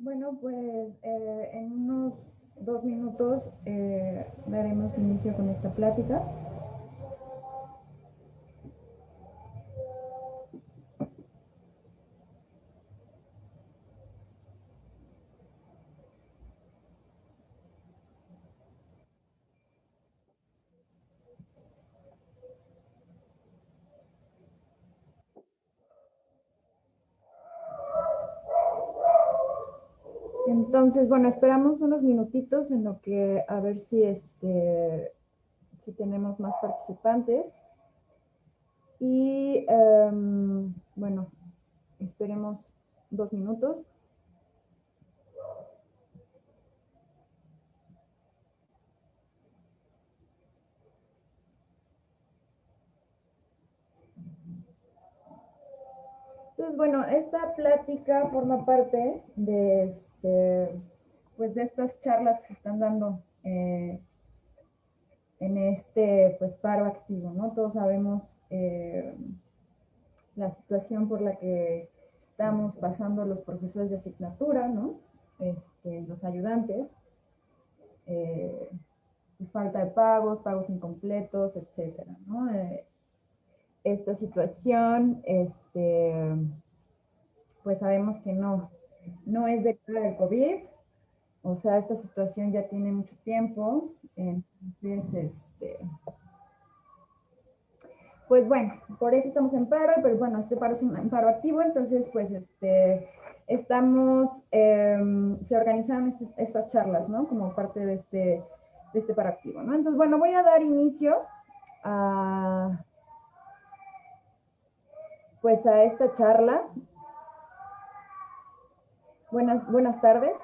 Bueno, pues en unos 2 minutos daremos inicio con esta plática. Entonces, bueno, esperamos unos minutitos en lo que a ver si tenemos más participantes. Y bueno, esperemos 2 minutos. Entonces, bueno, esta plática forma parte de pues de estas charlas que se están dando en este pues paro activo, ¿no? Todos sabemos la situación por la que estamos pasando los profesores de asignatura, ¿no? Los ayudantes, eh, pues falta de pagos, pagos incompletos, etcétera, ¿no? Esta situación, pues sabemos que no es de cara del COVID, o sea, esta situación ya tiene mucho tiempo, entonces, pues bueno, por eso estamos en paro, pero bueno, este paro es un paro activo, entonces pues se organizaron estas charlas, ¿no? Como parte de este paro activo, ¿no? Entonces, bueno, voy a dar inicio a, pues a esta charla. Buenas tardes.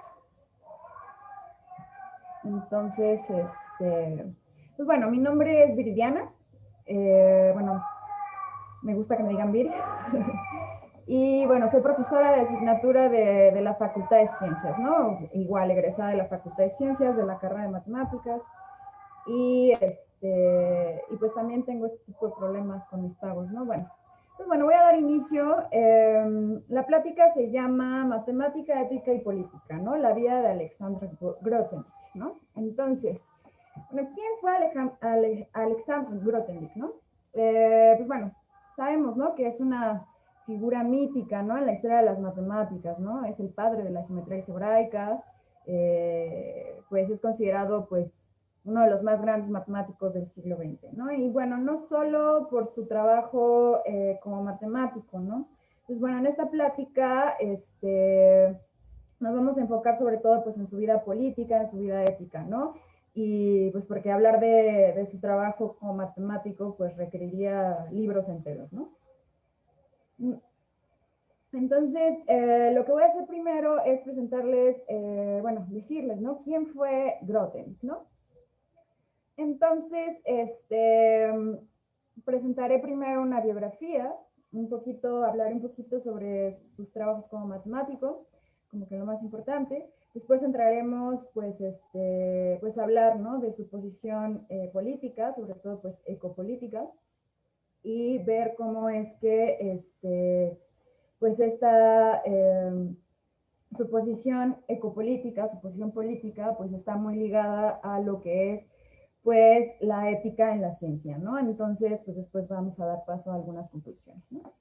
Entonces, pues bueno, mi nombre es Viridiana. Bueno, me gusta que me digan Viri. Y bueno, soy profesora de asignatura de la Facultad de Ciencias, ¿no? Igual egresada de la Facultad de Ciencias, de la carrera de Matemáticas. Y pues también tengo este tipo de problemas con mis pagos, ¿no? Bueno, pues bueno, voy a dar inicio. La plática se llama Matemática, Ética y Política, ¿no? La vida de Alexandre Grothendieck, ¿no? Entonces, bueno, ¿quién fue Alexandre Grothendieck, no? Pues bueno, sabemos, ¿no? Que es una figura mítica, ¿no? En la historia de las matemáticas, ¿no? Es el padre de la geometría algebraica, pues es considerado, pues, uno de los más grandes matemáticos del siglo XX, ¿no? Y bueno, no solo por su trabajo como matemático, ¿no? Pues bueno, en esta plática, nos vamos a enfocar sobre todo, pues, en su vida política, en su vida ética, ¿no? Y pues porque hablar de su trabajo como matemático, pues requeriría libros enteros, ¿no? Entonces, lo que voy a hacer primero es presentarles, bueno, decirles, ¿no? ¿Quién fue Grothendieck, no? Entonces, presentaré primero una biografía, hablaré un poquito sobre sus trabajos como matemático, como que lo más importante. Después entraremos, pues a hablar, ¿no? De su posición política, sobre todo, pues, ecopolítica, y ver cómo es que, pues, su posición ecopolítica, su posición política, pues está muy ligada a lo que es, pues, la ética en la ciencia, ¿no? Entonces, pues después vamos a dar paso a algunas conclusiones, ¿no?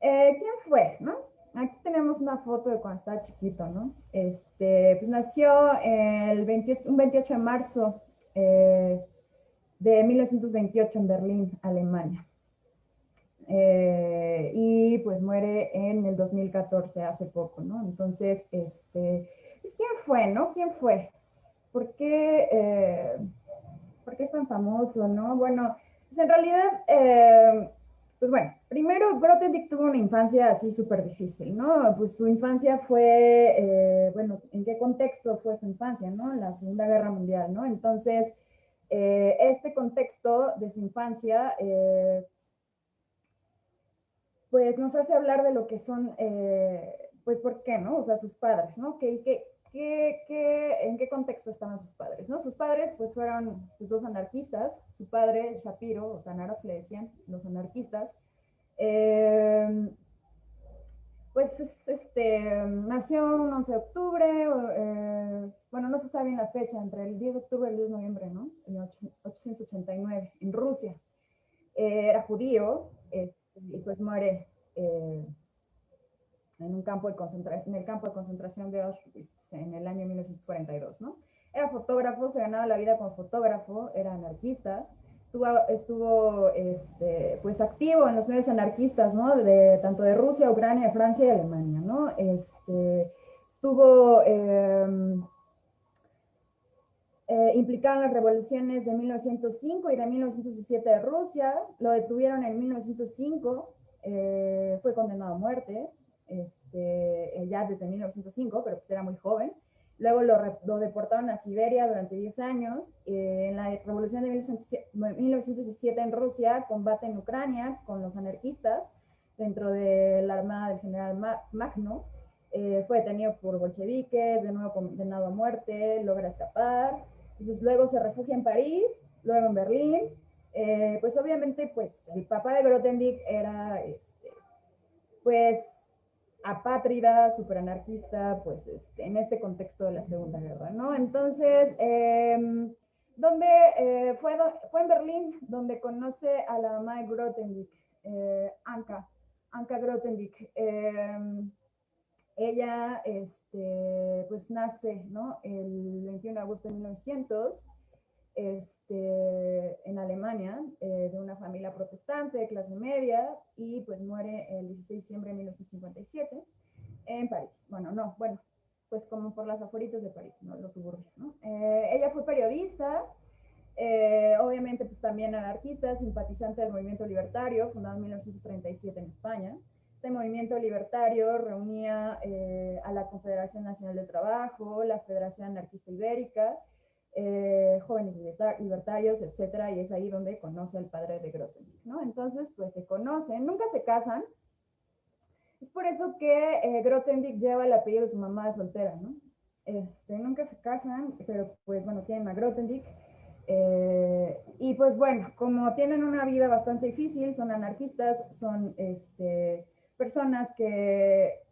¿Quién fue, no? Aquí tenemos una foto de cuando estaba chiquito, ¿no? Pues nació un 28 de marzo de 1928 en Berlín, Alemania. Y pues muere en el 2014, hace poco, ¿no? Entonces, pues, ¿quién fue, no? ¿Quién fue? ¿Por qué, ¿por qué es tan famoso, no? Bueno, pues en realidad, pues bueno, primero Grothendieck tuvo una infancia así súper difícil, ¿no? Pues su infancia fue, bueno, ¿en qué contexto fue su infancia, no? En la Segunda Guerra Mundial, ¿no? Entonces, este contexto de su infancia, pues nos hace hablar de lo que son, pues, ¿por qué, no? O sea, sus padres, ¿no? ¿En qué contexto estaban sus padres, no? Sus padres, pues, fueron, pues, dos anarquistas. Su padre, Shapiro, o Tanarov le decían, los anarquistas. Eh, Pues nació un 11 de octubre, bueno, no se sabe bien la fecha, entre el 10 de octubre y el 10 de noviembre, ¿no? En 889, en Rusia. Era judío, y pues muere en un campo de en el campo de concentración de Auschwitz en el año 1942, ¿no? Era fotógrafo, se ganaba la vida como fotógrafo, era anarquista, estuvo pues activo en los medios anarquistas, ¿no? Tanto de Rusia, Ucrania, Francia y Alemania, ¿no? Estuvo implicado en las revoluciones de 1905 y de 1917 de Rusia, lo detuvieron en 1905, fue condenado a muerte, ya desde 1905, pero pues era muy joven. Luego lo deportaron a Siberia durante 10 años. En la revolución de 1917 en Rusia, combate en Ucrania con los anarquistas dentro de la armada del general Magno. Fue detenido por bolcheviques, de nuevo condenado a muerte, logra escapar. Entonces luego se refugia en París, luego en Berlín. Pues obviamente pues el papá de Grothendieck era pues apátrida, súper anarquista, pues en este contexto de la Segunda Guerra, ¿no? Entonces, donde fue en Berlín donde conoce a la mamá de Grothendieck, Anka Grothendieck. Ella, pues nace, ¿no? El 21 de agosto de 1900, en Alemania, de una familia protestante de clase media, y pues muere el 16 de diciembre de 1957 en París. Bueno, pues como por las afueritas de París, ¿no? Los suburbios, ¿no? Ella fue periodista, obviamente pues también anarquista, simpatizante del movimiento libertario, fundado en 1937 en España. Este movimiento libertario reunía a la Confederación Nacional del Trabajo, la Federación Anarquista Ibérica, jóvenes libertarios, etcétera, y es ahí donde conoce al padre de Grothendieck, ¿no? Entonces, pues se conocen, nunca se casan. Es por eso que Grothendieck lleva el apellido de su mamá de soltera, ¿no? Nunca se casan, pero pues bueno, tienen a Grothendieck. Y pues bueno, como tienen una vida bastante difícil, son anarquistas, son personas que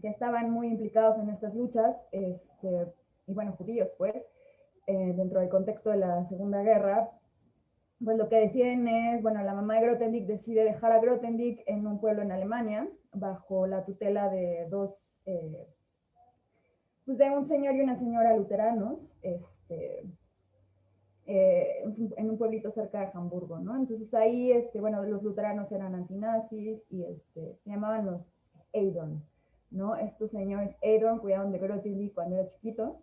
estaban muy implicados en estas luchas, y bueno, judíos pues, dentro del contexto de la Segunda Guerra, pues lo que deciden es, bueno, la mamá de Grothendieck decide dejar a Grothendieck en un pueblo en Alemania, bajo la tutela de pues de un señor y una señora luteranos, en un pueblito cerca de Hamburgo, ¿no? Entonces ahí, bueno, los luteranos eran antinazis y se llamaban los Eidon, ¿no? Estos señores Eidon cuidaban de Grothendieck cuando era chiquito.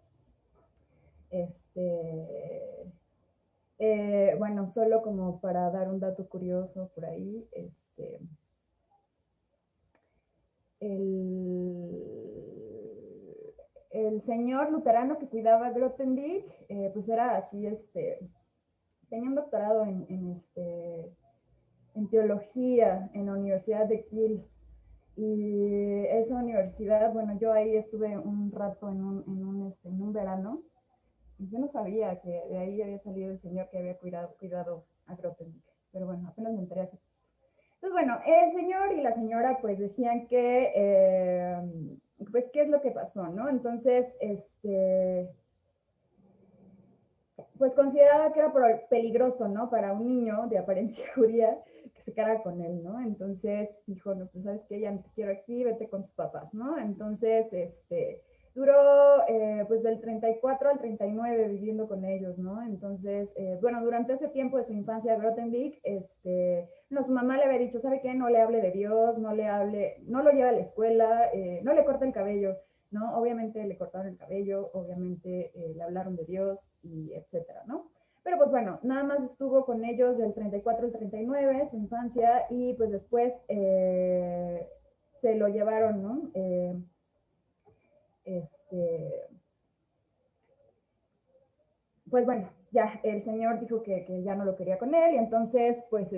Bueno, solo como para dar un dato curioso por ahí, el señor luterano que cuidaba a Grothendieck, pues era así, tenía un doctorado en teología en la Universidad de Kiel. Y esa universidad, bueno, yo ahí estuve un rato en un verano, y yo no sabía que de ahí había salido el señor que había cuidado a Grothendieck. Pero bueno, apenas me enteré así. Entonces, bueno, el señor y la señora pues decían que, pues, ¿qué es lo que pasó, no? Entonces, pues consideraba que era peligroso, ¿no? Para un niño de apariencia judía que se quedara con él, ¿no? Entonces dijo, no, pues sabes que ya no te quiero aquí, vete con tus papás, ¿no? Entonces, duró pues del 34 al 39 viviendo con ellos, ¿no? Entonces, bueno, durante ese tiempo de su infancia, Grothendieck, no, su mamá le había dicho, ¿sabe qué? No le hable de Dios, no le hable, no lo lleva a la escuela, no le corta el cabello, ¿no? Obviamente le cortaron el cabello, obviamente le hablaron de Dios y etcétera, ¿no? Pero pues bueno, nada más estuvo con ellos del 34 al 39, su infancia, y pues después se lo llevaron, ¿no? Pues bueno, ya el señor dijo que ya no lo quería con él, y entonces pues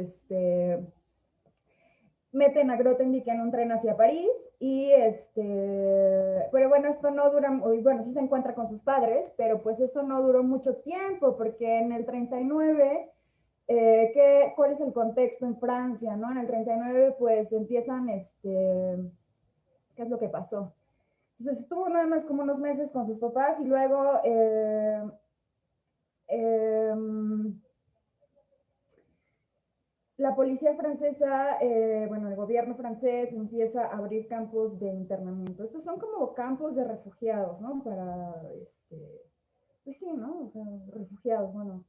meten a Grothendieck en un tren hacia París y pero bueno, esto no dura, bueno, sí se encuentra con sus padres, pero pues eso no duró mucho tiempo porque en el 39 ¿Cuál es el contexto en Francia, ¿no? En el 39, pues empiezan, ¿qué es lo que pasó? Entonces estuvo nada más como unos meses con sus papás y luego eh, la policía francesa, bueno, el gobierno francés empieza a abrir campos de internamiento. Estos son como campos de refugiados, ¿no? Para, pues sí, ¿no? O sea, refugiados, bueno,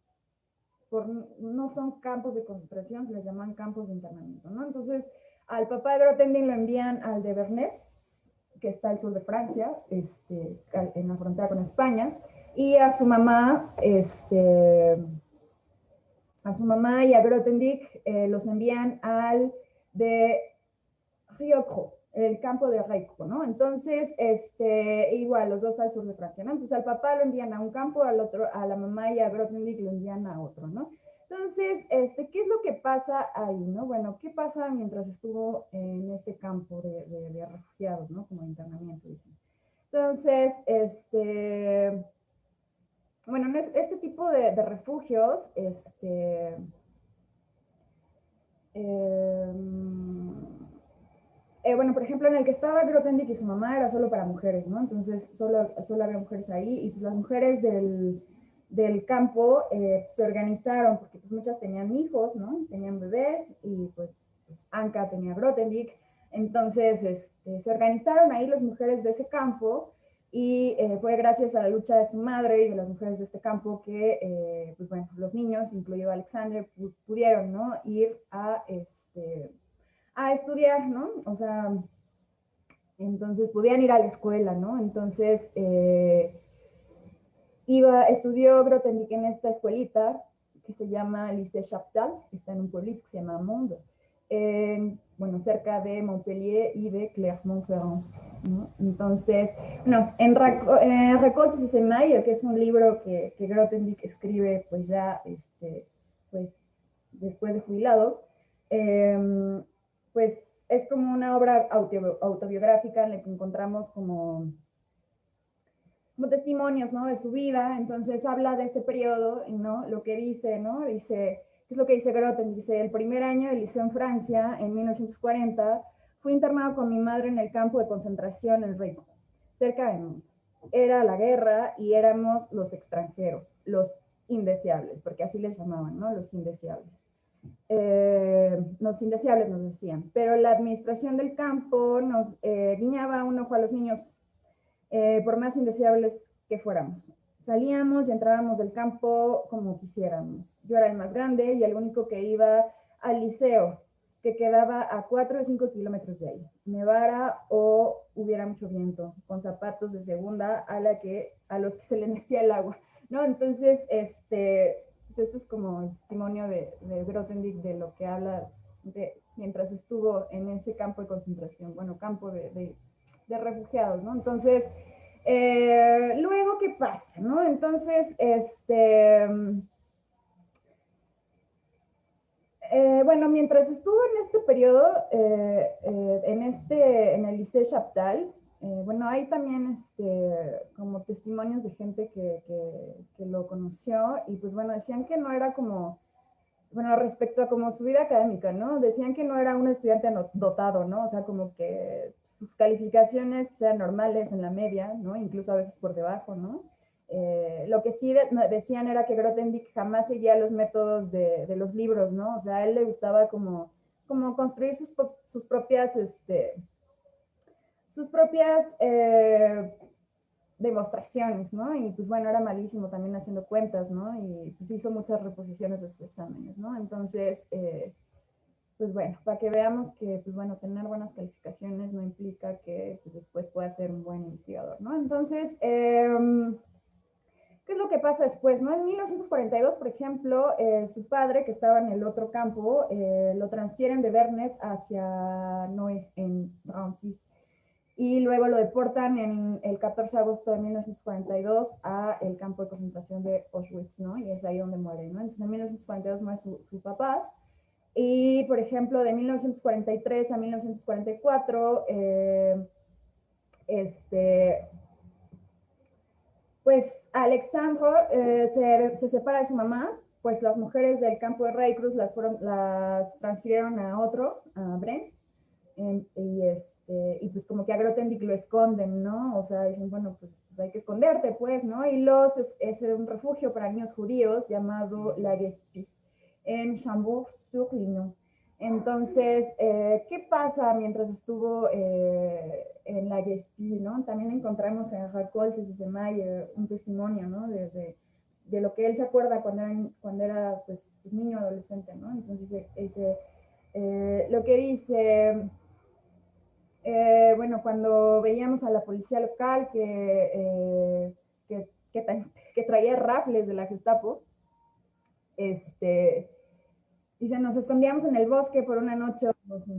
no son campos de concentración, se les llaman campos de internamiento, ¿no? Entonces, al papá de Grothendieck lo envían al de Vernet, que está al sur de Francia, en la frontera con España, y a su mamá y a Grothendieck los envían al de Riocro, el campo de Riocro, ¿no? Entonces, igual, los dos al sur de Francia, ¿no? Entonces, al papá lo envían a un campo, al otro, a la mamá y a Grothendieck lo envían a otro, ¿no? Entonces, ¿qué es lo que pasa ahí, no? Bueno, ¿qué pasa mientras estuvo en este campo de refugiados, ¿no? Como internamiento, dicen. Entonces, bueno, este tipo de refugios, eh, bueno, por ejemplo, en el que estaba Grothendieck y su mamá era solo para mujeres, ¿no? Entonces, solo había mujeres ahí y pues las mujeres del campo se organizaron porque pues muchas tenían hijos, ¿no? Tenían bebés y pues Anka tenía Grothendieck. Entonces, se organizaron ahí las mujeres de ese campo y fue gracias a la lucha de su madre y de las mujeres de este campo que, pues bueno, los niños, incluido Alexander, pudieron, ¿no? Ir a estudiar, ¿no? O sea, entonces podían ir a la escuela, ¿no? Entonces, estudió Grothendieck en esta escuelita que se llama Lycée Chaptal, que está en un pueblito que se llama Mende, bueno, cerca de Montpellier y de Clermont-Ferrand, ¿no? Entonces, no, en Récoltes et Semailles, que es un libro que Grothendieck escribe, pues ya, pues después de jubilado, pues es como una obra autobiográfica en la que encontramos como testimonios, ¿no? De su vida. Entonces habla de este periodo, ¿no? Lo que dice, ¿no? Dice, ¿qué es lo que dice Groten? Dice, el primer año del liceo en Francia, en 1940, fui internado con mi madre en el campo de concentración en Rico, cerca de Nantes. Era la guerra y éramos los extranjeros, los indeseables, porque así les llamaban, ¿no? Los indeseables. Los indeseables nos decían, pero la administración del campo nos guiñaba un ojo a los niños, por más indeseables que fuéramos. Salíamos y entrábamos del campo como quisiéramos. Yo era el más grande y el único que iba al liceo, que quedaba a 4 o 5 kilómetros de ahí. Nevara o hubiera mucho viento, con zapatos de segunda a los que se les metía el agua, ¿no? Entonces, pues esto es como el testimonio de Grothendieck de lo que habla mientras estuvo en ese campo de concentración, bueno, campo de refugiados, ¿no? Entonces, luego, ¿qué pasa, no? Entonces, bueno, mientras estuvo en este periodo, en el Lycée Chaptal, bueno, hay también como testimonios de gente que lo conoció y pues bueno, decían que no era como, bueno, respecto a como su vida académica, ¿no? Decían que no era un estudiante dotado, ¿no? O sea, como que sus calificaciones pues, eran normales en la media, ¿no? Incluso a veces por debajo, ¿no? Lo que sí decían era que Grothendieck jamás seguía los métodos de los libros, ¿no? O sea, a él le gustaba como construir sus propias, demostraciones, ¿no? Y pues bueno, era malísimo también haciendo cuentas, ¿no? Y pues hizo muchas reposiciones de sus exámenes, ¿no? Entonces, pues bueno, para que veamos que, pues bueno, tener buenas calificaciones no implica que pues, después pueda ser un buen investigador, ¿no? Entonces, ¿qué es lo que pasa después? ¿No? En 1942, por ejemplo, su padre, que estaba en el otro campo, lo transfieren de Vernet hacia Noé, en Drancy. Y luego lo deportan en el 14 de agosto de 1942 a el campo de concentración de Auschwitz, ¿no? Y es ahí donde muere, ¿no? Entonces en 1942 muere su papá. Y, por ejemplo, de 1943 a 1944, pues Alexandro se separa de su mamá pues las mujeres del campo de Reykruz las transfirieron a otro, a Brent, y pues como que a Grothendieck lo esconden, ¿no? O sea, dicen, bueno, pues hay que esconderte, pues, ¿no? Y es un refugio para niños judíos llamado La Guespie, en Chambord-sur-Lignon. Entonces, ¿qué pasa mientras estuvo en La Guespie, ¿no? También encontramos en Racolt de Semayer un testimonio, ¿no? De lo que él se acuerda cuando era pues, niño, adolescente, ¿no? Entonces, lo que dice... bueno, cuando veíamos a la policía local que traía rafles de la Gestapo, dice, nos escondíamos en el bosque por una noche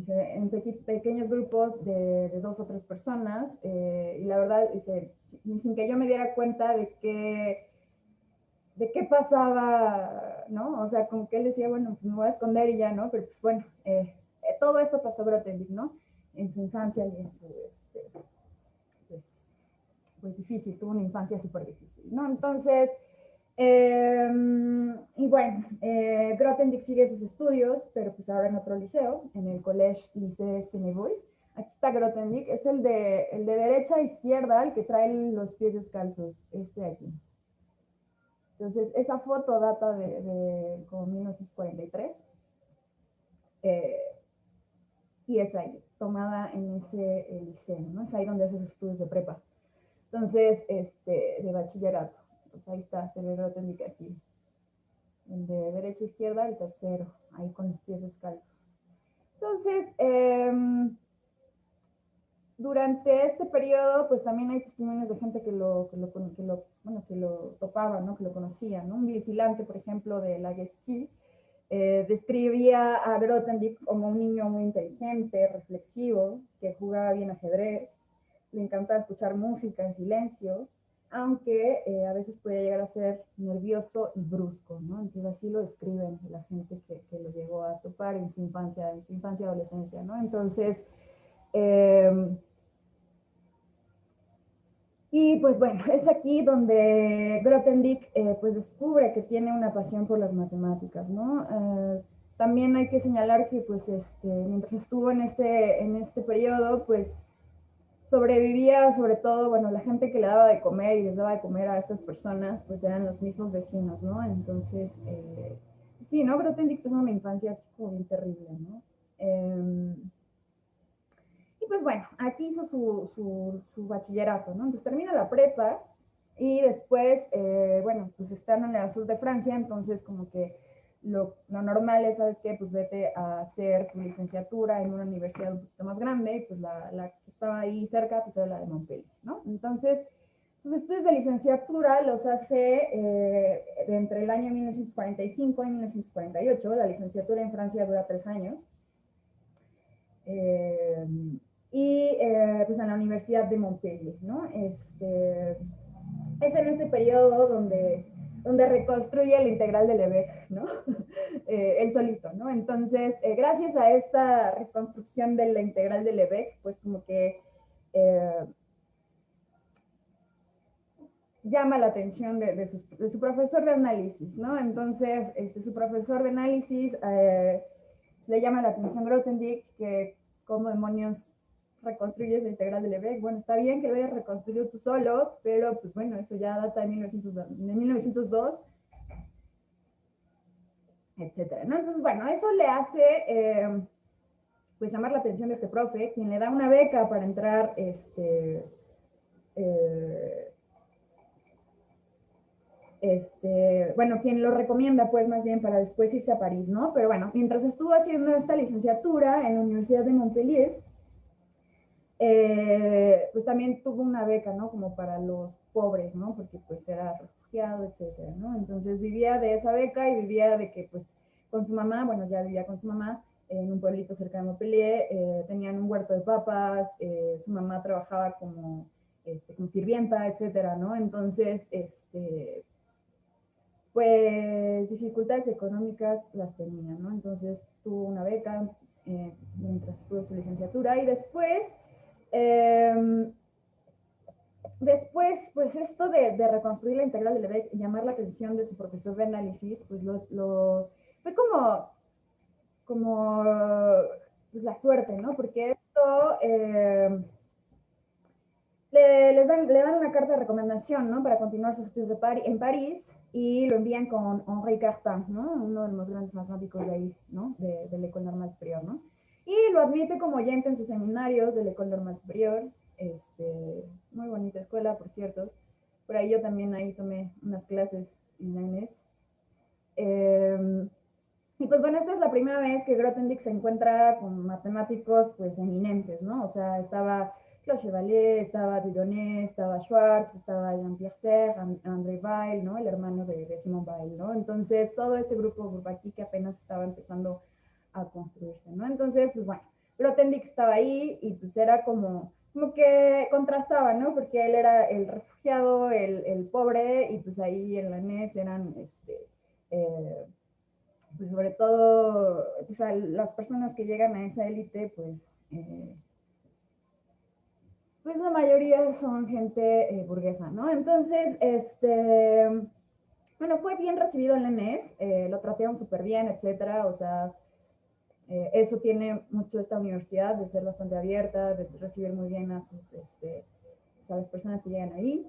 en pequeños grupos de 2 o 3 personas, y la verdad, dice, sin que yo me diera cuenta de qué pasaba, ¿no? O sea, como que él decía, bueno, pues me voy a esconder y ya, ¿no? Pero pues bueno, todo esto pasó Grothendieck, ¿no? En su infancia y en su, pues difícil, tuvo una infancia súper difícil, ¿no? Entonces, y bueno, Grothendieck sigue sus estudios, pero pues ahora en otro liceo, en el Collège Lycée Senevoy. Aquí está Grothendieck, es el de derecha a izquierda, el que trae los pies descalzos, este de aquí. Entonces, esa foto data de como 1943, y es ahí, tomada en ese liceo, ¿no? Es ahí donde hace sus estudios de prepa. Entonces, de bachillerato. Pues ahí está, se ve Grothendieck aquí. El de derecha a izquierda, el tercero, ahí con los pies descalzos. Entonces, durante este periodo, pues también hay testimonios de gente que lo topaba, ¿no? Que lo conocía, ¿no? Un vigilante, por ejemplo, de La Guespie, describía a Grothendieck como un niño muy inteligente, reflexivo, que jugaba bien ajedrez, le encantaba escuchar música en silencio, aunque a veces podía llegar a ser nervioso y brusco, ¿no? Entonces así lo describen la gente que lo llegó a topar en su infancia y adolescencia, ¿no? Entonces, y pues bueno, es aquí donde Grothendieck pues descubre que tiene una pasión por las matemáticas, ¿no? También hay que señalar que pues mientras estuvo en este periodo, pues sobrevivía sobre todo, bueno, la gente que le daba de comer y les daba de comer a estas personas, pues eran los mismos vecinos, ¿no? Entonces, sí, ¿no? Grothendieck tuvo una infancia así como bien terrible, ¿no? Y pues bueno, aquí hizo su bachillerato, ¿no? Entonces termina la prepa y después, bueno, pues están en el sur de Francia, entonces como que lo normal es, ¿sabes qué? Pues vete a hacer tu licenciatura en una universidad un poquito más grande, y pues la que estaba ahí cerca, pues era la de Montpellier, ¿no? Entonces, sus estudios de licenciatura los hace entre el año 1945 y 1948, la licenciatura en Francia dura 3 años, y pues en la Universidad de Montpellier, ¿no? Es en este periodo donde reconstruye el integral de Lebesgue, ¿no? Él solito, ¿no? Entonces, gracias a esta reconstrucción de la integral de Lebesgue, pues como que llama la atención de su profesor de análisis, ¿no? Entonces, su profesor de análisis le llama la atención Grothendieck, que cómo demonios reconstruyes la integral de Lebesgue. Bueno, está bien que lo hayas reconstruido tú solo, pero pues bueno, eso ya data de 1902, etcétera, ¿no? Entonces, bueno, eso le hace pues llamar la atención de este profe, quien le da una beca para entrar bueno, quien lo recomienda, pues más bien para después irse a París, ¿no? Pero bueno, mientras estuvo haciendo esta licenciatura en la Universidad de Montpellier, pues también tuvo una beca, ¿no? Como para los pobres, ¿no? Porque pues era refugiado, etcétera, ¿no? Entonces vivía de esa beca y vivía de que pues con su mamá, bueno, ya vivía con su mamá en un pueblito cerca de Montpellier, tenían un huerto de papas, su mamá trabajaba como sirvienta, etcétera, ¿no? Entonces, pues dificultades económicas las tenía, ¿no? Entonces tuvo una beca mientras estuvo su licenciatura, y después después, pues esto de reconstruir la integral de Lebesgue y llamar la atención de su profesor de análisis, pues fue como pues la suerte, ¿no? Porque esto le dan una carta de recomendación, ¿no? Para continuar sus estudios en París y lo envían con Henri Cartan, ¿no? Uno de los más grandes matemáticos de ahí, ¿no? De la École Normale Supérieure, ¿no? Y lo admite como oyente en sus seminarios de la École Normale Supérieure. Muy bonita escuela, por cierto. Por ahí yo también ahí tomé unas clases en la INES. Y pues bueno, esta es la primera vez que Grothendieck se encuentra con matemáticos pues eminentes, ¿no? O sea, estaba Claude Chevalier, estaba Dieudonné, estaba Schwartz, estaba Jean-Pierre Serre, André Weil, ¿no? El hermano de Simone Weil, ¿no? Entonces, todo este grupo aquí que apenas estaba empezando a construirse, ¿no? Entonces, pues bueno, Grothendieck estaba ahí y pues era como que contrastaba, ¿no? Porque él era el refugiado, el pobre, y pues ahí en la NES eran, pues sobre todo, o sea, las personas que llegan a esa élite, pues la mayoría son gente burguesa, ¿no? Entonces, bueno, fue bien recibido en la ENES, lo trataron súper bien, etcétera, o sea, eso tiene mucho esta universidad de ser bastante abierta, de recibir muy bien a a las personas que llegan ahí,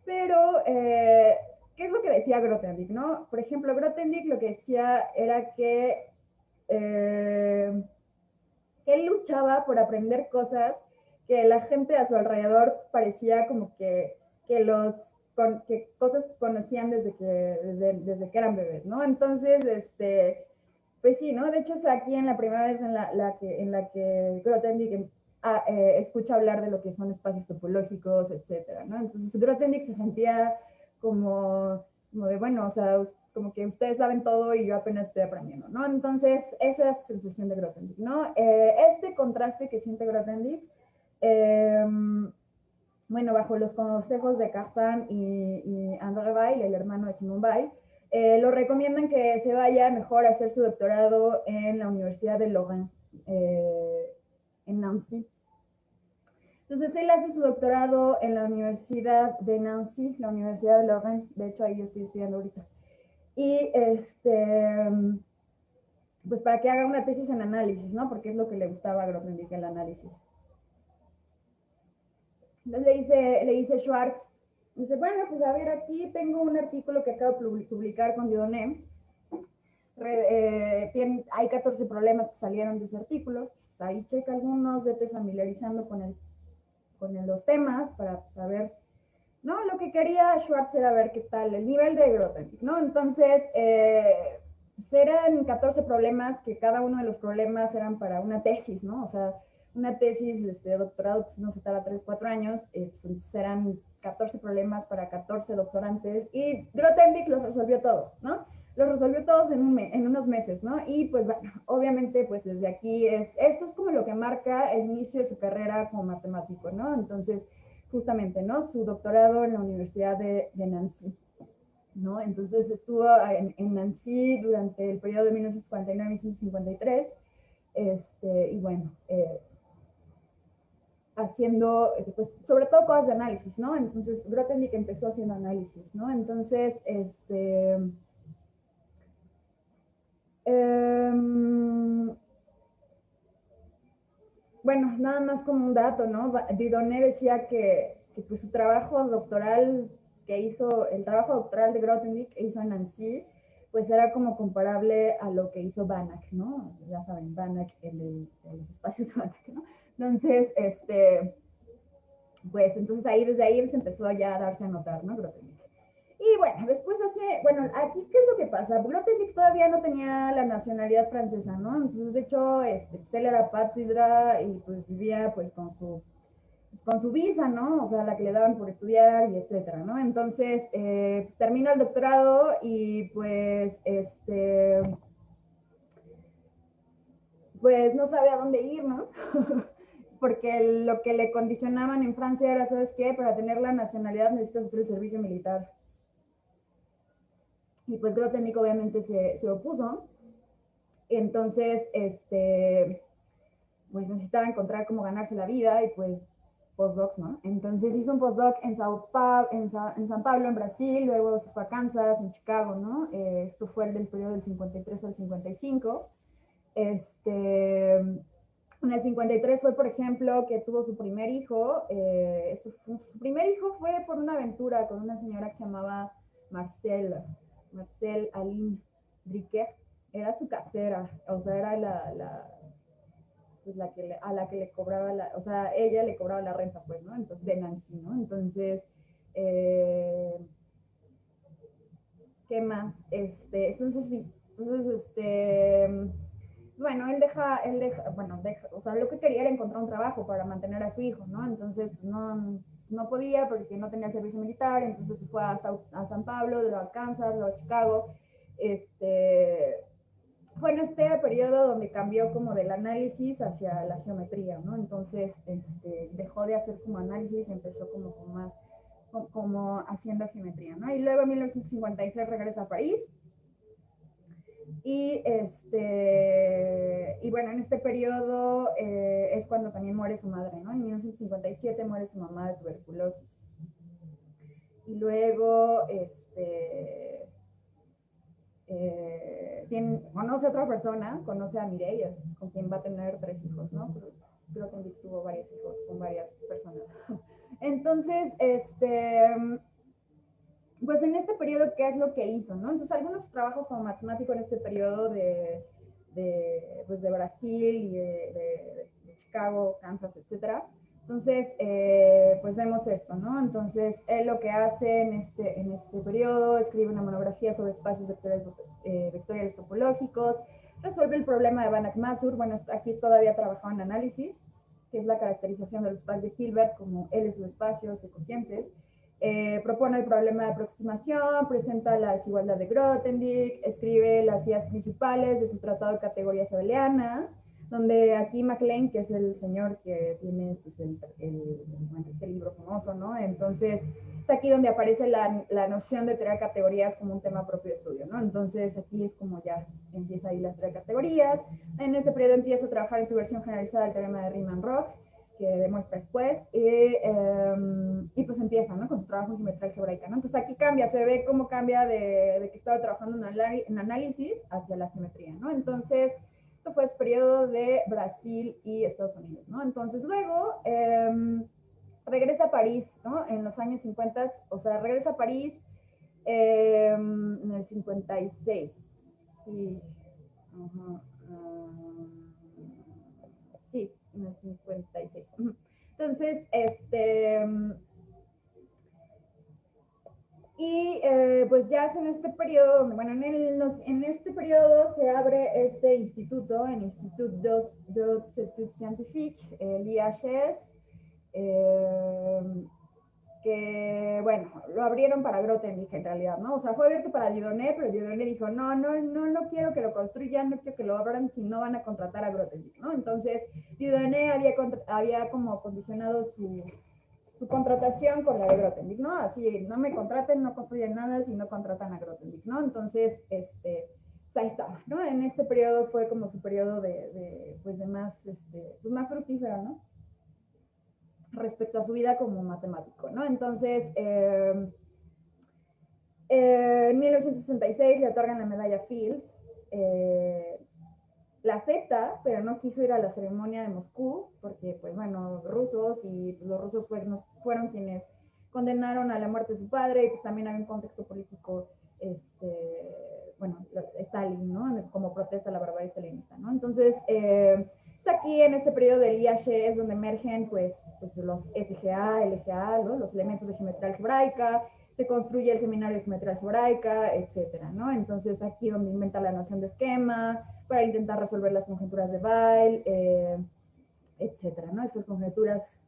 pero ¿qué es lo que decía Grothendieck, no? Por ejemplo, Grothendieck lo que decía era que él luchaba por aprender cosas que la gente a su alrededor parecía como que cosas que conocían desde que eran bebés, ¿no? Entonces, pues sí, ¿no? De hecho, es aquí en la primera vez en la que Grothendieck escucha hablar de lo que son espacios topológicos, etcétera, ¿no? Entonces, Grothendieck se sentía como de, bueno, o sea, como que ustedes saben todo y yo apenas estoy aprendiendo, ¿no? Entonces, esa era su sensación de Grothendieck, ¿no? Este contraste que siente Grothendieck, eh, bueno, bajo los consejos de Cartan y André Weil, el hermano de Simone Weil, lo recomiendan que se vaya mejor a hacer su doctorado en la Universidad de Lorraine, en Nancy. Entonces él hace su doctorado en la Universidad de Nancy, la Universidad de Lorraine, de hecho ahí yo estoy estudiando ahorita. Y pues para que haga una tesis en análisis, ¿no? Porque es lo que le gustaba a Grothendieck, el análisis. Entonces le dice Schwartz, dice, bueno, pues a ver, aquí tengo un artículo que acabo de publicar con Dieudonné. Hay 14 problemas que salieron de ese artículo. Pues ahí checa algunos, vete familiarizando con los temas para saber, ¿no? Lo que quería Schwartz era ver qué tal el nivel de Grothendieck, ¿no? Entonces, pues eran 14 problemas que cada uno de los problemas eran para una tesis, ¿no? O sea, una tesis de doctorado pues, no se tarda 3, 4 años, pues entonces eran 14 problemas para 14 doctorantes y Grothendieck los resolvió todos, ¿no? Los resolvió todos en unos meses, ¿no? Y pues bueno, obviamente pues desde aquí esto es como lo que marca el inicio de su carrera como matemático, ¿no? Entonces, justamente, ¿no? Su doctorado en la Universidad de Nancy, ¿no? Entonces estuvo en Nancy durante el periodo de 1949 y 1953, y bueno, haciendo, pues, sobre todo cosas de análisis, ¿no? Entonces, Grothendieck empezó haciendo análisis, ¿no? Entonces, bueno, nada más como un dato, ¿no? Dieudonné decía que pues, su trabajo doctoral que hizo, el trabajo doctoral de Grothendieck que hizo en Nancy, pues era como comparable a lo que hizo Banach, ¿no? Ya saben, Banach, de los espacios de Banach, ¿no? Entonces, pues entonces ahí, desde ahí se empezó ya a darse a notar, ¿no? Grothendieck. Y bueno, después bueno, aquí, ¿qué es lo que pasa? Grothendieck todavía no tenía la nacionalidad francesa, ¿no? Entonces, de hecho, pues él era patria y pues vivía pues con su visa, ¿no? O sea, la que le daban por estudiar y etcétera, ¿no? Entonces, pues, termina el doctorado y pues no sabe a dónde ir, ¿no? Porque lo que le condicionaban en Francia era, ¿sabes qué? Para tener la nacionalidad necesitas hacer el servicio militar. Y pues Grothendieck obviamente se opuso. Entonces, pues necesitaba encontrar cómo ganarse la vida y pues postdocs, ¿no? Entonces hizo un postdoc en San Pablo, en Brasil, luego se fue a Kansas, en Chicago, ¿no? Esto fue el del periodo del 53 al 55. En el 53 fue, por ejemplo, que tuvo su primer hijo. Su primer hijo fue por una aventura con una señora que se llamaba Marcel Aline Driquet. Era su casera, o sea, era pues a la que le cobraba o sea, ella le cobraba la renta, pues, ¿no? Entonces, de Nancy, ¿no? Entonces, ¿qué más? Bueno, o sea, lo que quería era encontrar un trabajo para mantener a su hijo, ¿no? Entonces, pues no podía porque no tenía el servicio militar, entonces se fue a San Pablo, luego a Kansas, luego a Chicago. Fue en este periodo donde cambió como del análisis hacia la geometría, ¿no? Entonces, dejó de hacer como análisis y empezó como haciendo geometría, ¿no? Y luego en 1956 regresa a París y bueno, en este periodo es cuando también muere su madre, ¿no? En 1957 muere su mamá de tuberculosis. Y luego, conoce a otra persona, conoce a Mireia, con quien va a tener 3 hijos, ¿no? Pero creo que tuvo varios hijos con varias personas. Entonces, pues en este periodo, ¿qué es lo que hizo? ¿No? Entonces, algunos trabajos como matemático en este periodo pues de Brasil y de Chicago, Kansas, etcétera. Entonces, pues vemos esto, ¿no? Entonces, él lo que hace en este periodo, escribe una monografía sobre espacios vectoriales topológicos, resuelve el problema de Banach-Mazur, bueno, aquí todavía trabajaba en análisis, que es la caracterización de los espacios de Hilbert como L subespacios ecocientes, propone el problema de aproximación, presenta la desigualdad de Grothendieck, escribe las ideas principales de su tratado de categorías abelianas, donde aquí MacLean, que es el señor que tiene pues, este libro famoso, ¿no? Entonces, es aquí donde aparece la noción de teoría de categorías como un tema propio de estudio, ¿no? Entonces, aquí es como ya empieza ahí la teoría de categorías. En este periodo empieza a trabajar en su versión generalizada del teorema de Riemann-Roch, que demuestra después, y pues empieza, ¿no? Con su trabajo en geometría algebraica, ¿no? Entonces aquí cambia, se ve cómo cambia de que estaba trabajando en análisis hacia la geometría, ¿no? Entonces, esto fue el periodo de Brasil y Estados Unidos, ¿no? Entonces luego regresa a París, ¿no? En los años 50, o sea, regresa a París en el 56, sí, sí, en el 56. Entonces, y pues ya es en este periodo, bueno, en este periodo se abre este instituto, el Institut d'Études Scientifiques, el IHS, que, bueno, lo abrieron para Grothendieck en realidad, ¿no? O sea, fue abierto para Dieudonné, pero Dieudonné dijo, no quiero que lo construyan, no quiero que lo abran si no van a contratar a Grothendieck, ¿no? Entonces, Dieudonné había como condicionado su contratación con la de Grothendieck, ¿no? Así, no me contraten, no construyen nada si no contratan a Grothendieck, ¿no? Entonces, pues ahí estaba, ¿no? En este periodo fue como su periodo pues de más, pues más fructífero, ¿no? Respecto a su vida como matemático, ¿no? Entonces, en 1966 le otorgan la medalla Fields, la acepta, pero no quiso ir a la ceremonia de Moscú, porque, pues bueno, rusos, y los rusos fueron quienes condenaron a la muerte de su padre, y pues también hay un contexto político, bueno, Stalin, ¿no? Como protesta a la barbarie stalinista, ¿no? Entonces, es aquí en este periodo del IH es donde emergen pues los SGA, LGA, ¿no? Los elementos de geometría algebraica, se construye el seminario de geometría algebraica, etcétera, ¿no? Entonces aquí donde inventa la noción de esquema para intentar resolver las conjeturas de Weil, etcétera, ¿no? Esas conjeturas,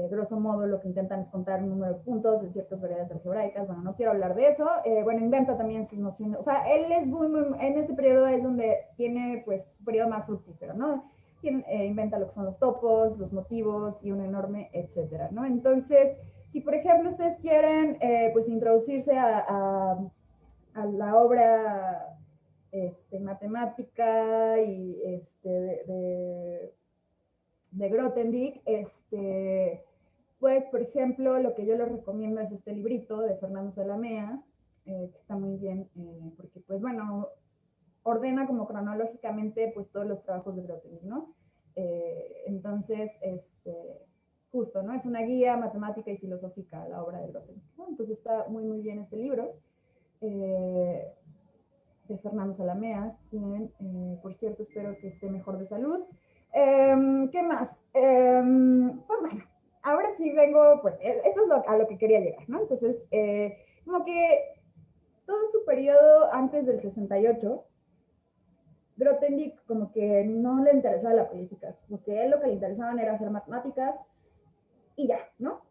grosso modo, lo que intentan es contar un número de puntos de ciertas variedades algebraicas. Bueno, no quiero hablar de eso. Bueno, inventa también sus nociones. O sea, él es en este periodo es donde tiene, pues, su periodo más fructífero, ¿no? Inventa lo que son los topos, los motivos y un enorme, etcétera, ¿no? Entonces, si por ejemplo ustedes quieren, pues, introducirse a la obra matemática y de Grothendieck, pues, por ejemplo, lo que yo les recomiendo es este librito de Fernando Salamea, que está muy bien, porque, pues, bueno, ordena como cronológicamente, pues, todos los trabajos de Grothendieck, ¿no? Entonces, justo, ¿no? Es una guía matemática y filosófica a la obra de Grothendieck, ¿no? Entonces está muy, muy bien este libro. De Fernando Salamea, quien, por cierto, espero que esté mejor de salud. ¿Qué más? Pues bueno, ahora sí vengo, pues eso es a lo que quería llegar, ¿no? Entonces, como que todo su periodo antes del 68, Grothendieck como que no le interesaba la política, porque a él lo que le interesaban era hacer matemáticas y ya, ¿no?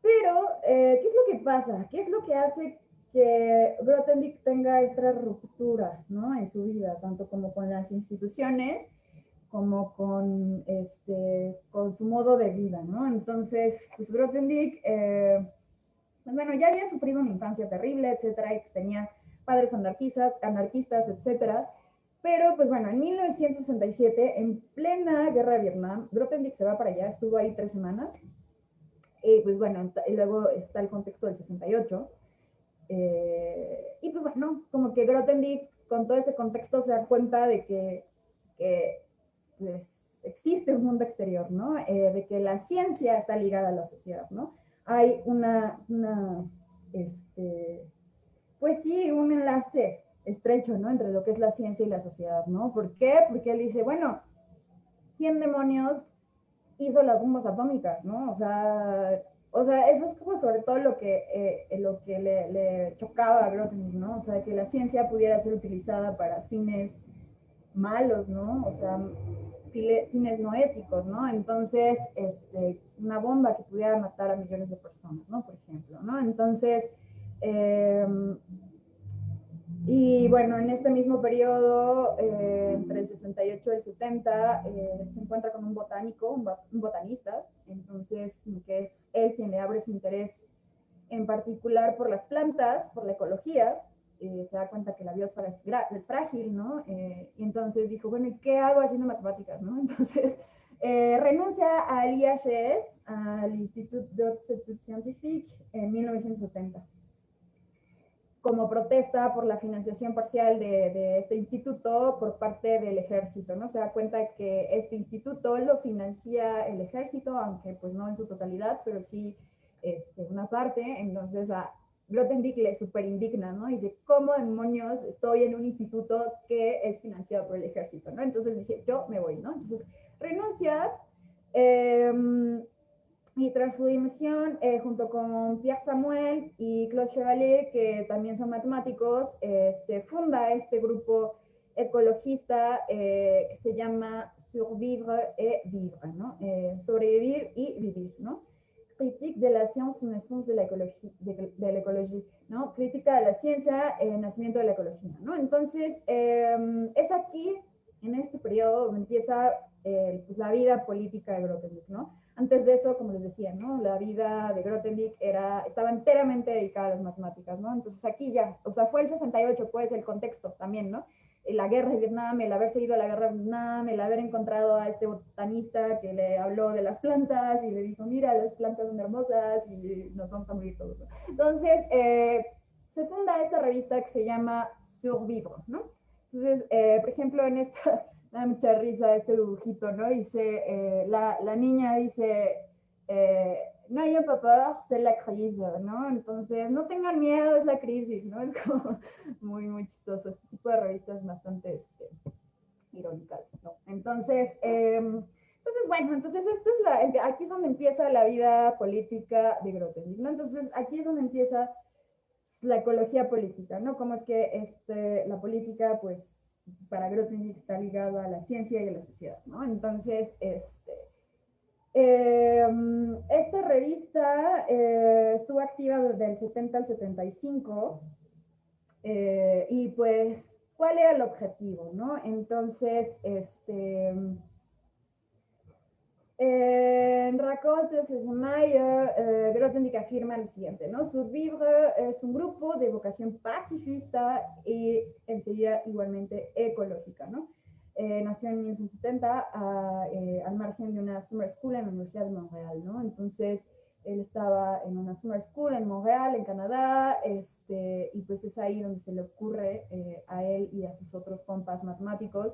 Pero, ¿qué es lo que pasa? ¿Qué es lo que hace que Grothendieck tenga esta ruptura, ¿no? En su vida, tanto como con las instituciones, como con su modo de vida, ¿no? Entonces, pues Grothendieck, pues bueno, ya había sufrido una infancia terrible, etcétera, y pues tenía padres anarquistas, etcétera. Pero, pues bueno, en 1967, en plena guerra de Vietnam, Grothendieck se va para allá, estuvo ahí 3 semanas, y pues bueno, y luego está el contexto del 68. Y pues bueno, como que Grothendieck con todo ese contexto se da cuenta de que pues, existe un mundo exterior, ¿no? De que la ciencia está ligada a la sociedad, ¿no? Hay pues sí, un enlace estrecho, ¿no? Entre lo que es la ciencia y la sociedad, ¿no? ¿Por qué? Porque él dice, bueno, ¿quién demonios hizo las bombas atómicas, ¿no? O sea, eso es como sobre todo lo que le chocaba a Grothendieck, ¿no? O sea, que la ciencia pudiera ser utilizada para fines malos, ¿no? O sea, fines no éticos, ¿no? Entonces, una bomba que pudiera matar a millones de personas, ¿no? Por ejemplo, ¿no? Entonces, eh, y bueno, en este mismo periodo, entre el 68 y el 70, se encuentra con un botánico, un botanista, entonces como que es él quien le abre su interés en particular por las plantas, por la ecología, se da cuenta que la biosfera es frágil, ¿no? Y entonces dijo, bueno, ¿y qué hago haciendo matemáticas, no? Entonces renuncia al IHS, al Institut d'Études Scientifiques, en 1970 como protesta por la financiación parcial de este instituto por parte del ejército, ¿no? Se da cuenta que este instituto lo financia el ejército, aunque pues no en su totalidad, pero sí una parte, entonces a Grothendieck le super indigna, ¿no? Dice, ¿cómo demonios estoy en un instituto que es financiado por el ejército, ¿no? Entonces dice, yo me voy, ¿no? Entonces renuncia, y tras su dimisión, junto con Pierre Samuel y Claude Chevalier, que también son matemáticos, funda este grupo ecologista que se llama Survivre et Vivre, ¿no? Sobrevivir y vivir, ¿no? Critique de la ciencia, naissance de la ecología, ¿no? Crítica de la ciencia, nacimiento de la ecología, ¿no? Entonces, es aquí, en este periodo, donde empieza pues, la vida política de Grothendieck, ¿no? Antes de eso, como les decía, ¿no? La vida de Grothendieck estaba enteramente dedicada a las matemáticas, ¿no? Entonces aquí ya, o sea, fue el 68, pues el contexto también, ¿no? La guerra de Vietnam, el haber seguido la guerra de Vietnam, el haber encontrado a este botanista que le habló de las plantas y le dijo, mira, las plantas son hermosas y nos vamos a morir todos. Entonces, se funda esta revista que se llama Survivre, ¿no? Entonces, por ejemplo, en esta, me da mucha risa este dibujito, ¿no? Dice, la niña dice, no hay papá, c'est la crise, ¿no? Entonces, no tengan miedo, es la crisis, ¿no? Es como muy, muy chistoso. Este tipo de revistas bastante irónicas, ¿no? Entonces, bueno, entonces aquí es donde empieza la vida política de Grothendieck, ¿no? Entonces, aquí es donde empieza la ecología política, ¿no? Cómo es que la política, pues, para Grothendieck está ligada a la ciencia y a la sociedad, ¿no? Entonces, esta revista estuvo activa desde el 70 al 75 y pues, ¿cuál era el objetivo, no? Entonces, en Racontes Mayer, Grothendieck afirma lo siguiente, ¿no? Survivre es un grupo de vocación pacifista y enseguida igualmente ecológica, ¿no? nació en 1970 al margen de una summer school en la Universidad de Montreal, ¿no? Entonces, él estaba en una summer school en Montreal, en Canadá, y pues es ahí donde se le ocurre a él y a sus otros compas matemáticos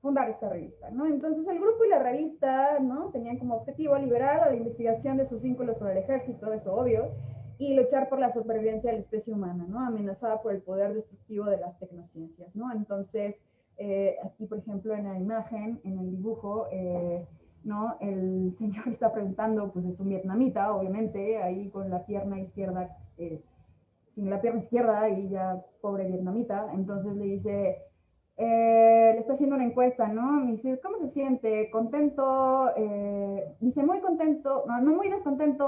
fundar esta revista, ¿no? Entonces el grupo y la revista, ¿no? Tenían como objetivo liberar a la investigación de sus vínculos con el ejército, eso obvio, y luchar por la supervivencia de la especie humana, ¿no? Amenazada por el poder destructivo de las tecnociencias, ¿no? Entonces, aquí, por ejemplo, en la imagen, en el dibujo, ¿no? El señor está preguntando, pues es un vietnamita, obviamente, ahí con la pierna izquierda, sin la pierna izquierda, y ya pobre vietnamita, entonces le dice, le está haciendo una encuesta, ¿no? Me dice, ¿cómo se siente? ¿Contento? Dice, muy contento, no, no muy descontento,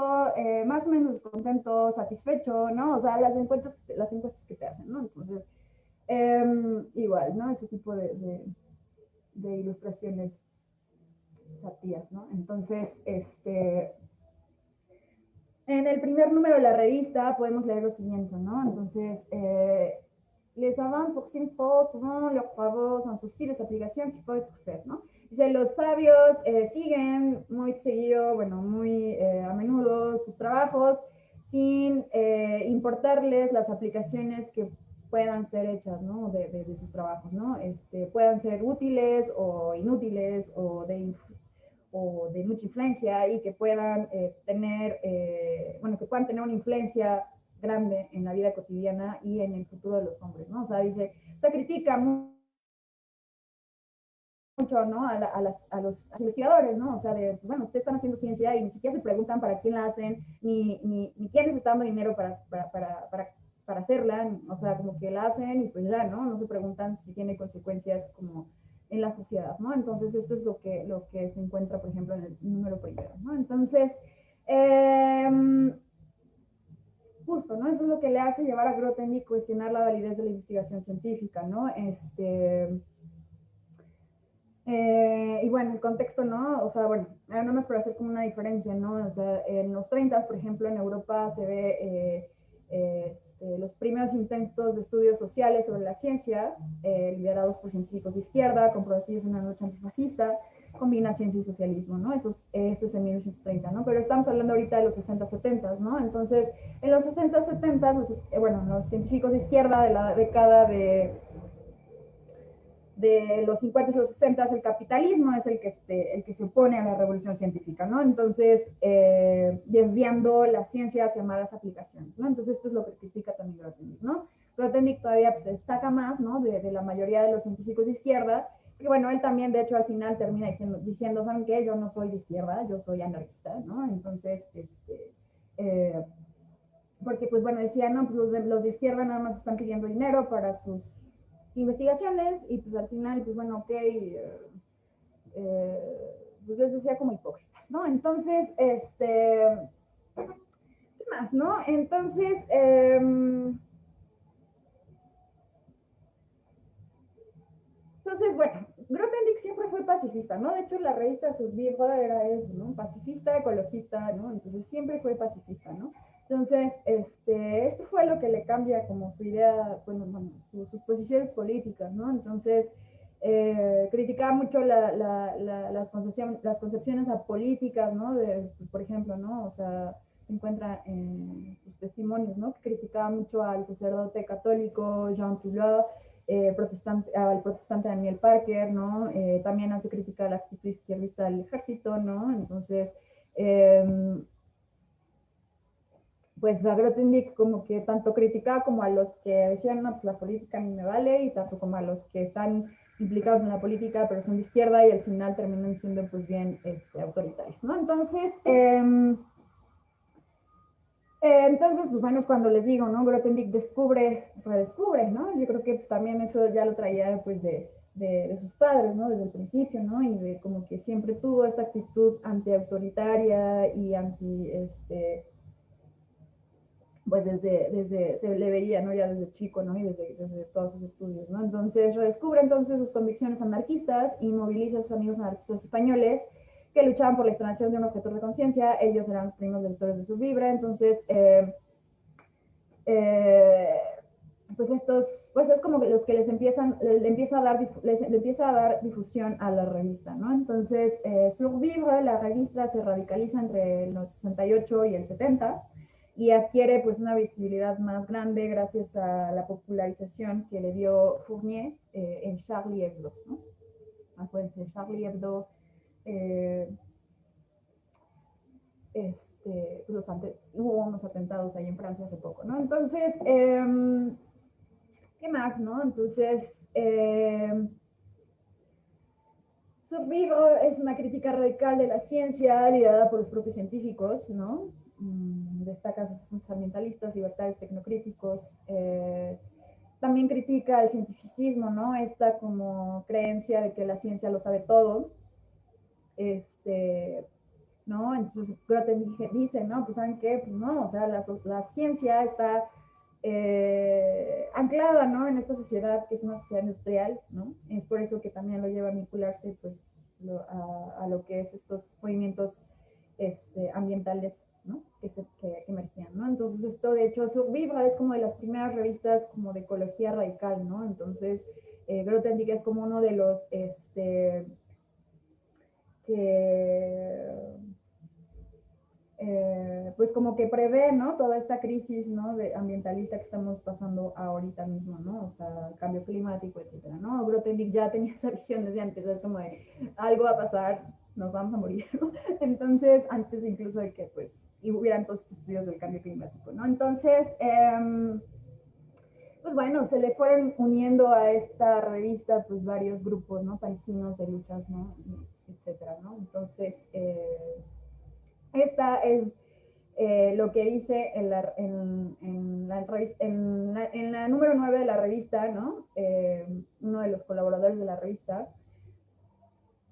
más o menos descontento, satisfecho, ¿no? O sea, las encuestas que te hacen, ¿no? Entonces, igual, ¿no? Ese tipo de ilustraciones satías, ¿no? Entonces, en el primer número de la revista podemos leer lo siguiente, ¿no? Entonces, les savants poursuivent trop souvent leurs travaux sans souci des applications qui peuvent être faites, ¿no? Dice, los sabios siguen muy seguido, bueno, muy a menudo sus trabajos sin importarles las aplicaciones que puedan ser hechas, ¿no? De sus trabajos, ¿no? Puedan ser útiles o inútiles o de mucha influencia y que puedan que puedan tener una influencia grande en la vida cotidiana y en el futuro de los hombres, ¿no? O sea, critica mucho, ¿no? A los investigadores, ¿no? O sea, bueno, ustedes están haciendo ciencia y ni siquiera se preguntan para quién la hacen, ni quién les está dando dinero para hacerla, o sea, como que la hacen y pues ya, ¿no? No se preguntan si tiene consecuencias como en la sociedad, ¿no? Entonces, esto es lo que se encuentra, por ejemplo, en el número primero, ¿no? Entonces, justo, ¿no? Eso es lo que le hace llevar a Grothendieck cuestionar la validez de la investigación científica, ¿no? Y bueno, el contexto, ¿no? O sea, bueno, nada más para hacer como una diferencia, ¿no? O sea, en los 30, por ejemplo, en Europa se ve los primeros intentos de estudios sociales sobre la ciencia, liderados por científicos de izquierda, comprometidos en una lucha antifascista, combina ciencia y socialismo, ¿no? Eso es en 1930, ¿no? Pero estamos hablando ahorita de los 60, 70, ¿no? Entonces, en los 60, 70, los científicos de izquierda de la década de los 50 y los 60, el capitalismo es el que se opone a la revolución científica, ¿no? Entonces, desviando la ciencia hacia malas aplicaciones, ¿no? Entonces, esto es lo que critica también Grothendieck, ¿no? Grothendieck todavía pues, se destaca más, ¿no? De la mayoría de los científicos de izquierda, y bueno, él también, de hecho, al final termina diciendo, ¿saben qué? Yo no soy de izquierda, yo soy anarquista, ¿no? Entonces, porque, pues bueno, decía, no, pues los de izquierda nada más están pidiendo dinero para sus investigaciones y pues al final, pues bueno, ok, pues les decía como hipócritas, ¿no? Entonces, ¿qué más, no? Entonces, bueno, Grothendieck siempre fue pacifista, ¿no? De hecho, la revista Subvirgo era eso, ¿no? Pacifista, ecologista, ¿no? Entonces siempre fue pacifista, ¿no? Entonces, esto fue lo que le cambia como su idea, bueno, sus posiciones políticas, ¿no? Entonces, criticaba mucho las concepciones apolíticas, ¿no? Pues, por ejemplo, ¿no? O sea, se encuentra en sus testimonios, ¿no? Que criticaba mucho al sacerdote católico Jean Toulouse, al protestante Daniel Parker, ¿no? También hace crítica a la actitud izquierdista del ejército, ¿no? Entonces, pues a Grothendieck como que tanto criticaba como a los que decían, no, pues la política a mí me vale, y tanto como a los que están implicados en la política, pero son de izquierda y al final terminan siendo pues bien autoritarios, ¿no? Entonces, pues bueno, es cuando les digo, ¿no? Grothendieck redescubre, ¿no? Yo creo que pues, también eso ya lo traía pues de sus padres, ¿no? Desde el principio, ¿no? Y de como que siempre tuvo esta actitud antiautoritaria y pues se le veía, ¿no? Ya desde chico, ¿no? Y desde todos sus estudios, ¿no? Entonces redescubre entonces sus convicciones anarquistas y moviliza a sus amigos anarquistas españoles que luchaban por la instalación de un objetor de conciencia. Ellos eran los primeros lectores de su Vibra, entonces, pues estos, pues es como que los que les empiezan, le empieza a dar difusión a la revista, ¿no? Entonces, Survivre, la revista se radicaliza entre los 68 y el 70 y adquiere pues una visibilidad más grande gracias a la popularización que le dio Fournier en Charlie Hebdo, ¿no? Acuérdense, Charlie Hebdo, hubo unos atentados ahí en Francia hace poco, ¿no? Entonces, ¿qué más, no? Entonces, Survivor es una crítica radical de la ciencia liderada por los propios científicos, ¿no? Destaca a sus asuntos ambientalistas, libertarios, tecnocríticos. También critica el cientificismo, ¿no? Esta como creencia de que la ciencia lo sabe todo. ¿No? Entonces Grothendieck dice, ¿no? Pues ¿saben qué? Pues no, o sea, la ciencia está anclada, ¿no? En esta sociedad que es una sociedad industrial, ¿no? Es por eso que también lo lleva a vincularse, pues, a lo que es estos movimientos ambientales, ¿no? Que emergían, ¿no? Entonces esto, de hecho, Survivra es como de las primeras revistas como de ecología radical, ¿no? Entonces, Grothendieck es como uno de los, que pues como que prevé, ¿no? Toda esta crisis, ¿no? Ambientalista que estamos pasando ahorita mismo, ¿no? O sea, cambio climático, etcétera, ¿no? Grothendieck ya tenía esa visión desde antes, es como de algo va a pasar, nos vamos a morir, ¿no? Entonces, antes incluso de que, pues, hubieran todos estos estudios del cambio climático, ¿no? Entonces, pues bueno, se le fueron uniendo a esta revista, pues, varios grupos, ¿no? Parisinos de luchas, ¿no? Etcétera, ¿no? Entonces, esta es lo que dice en la número 9 de la revista, ¿no? Uno de los colaboradores de la revista,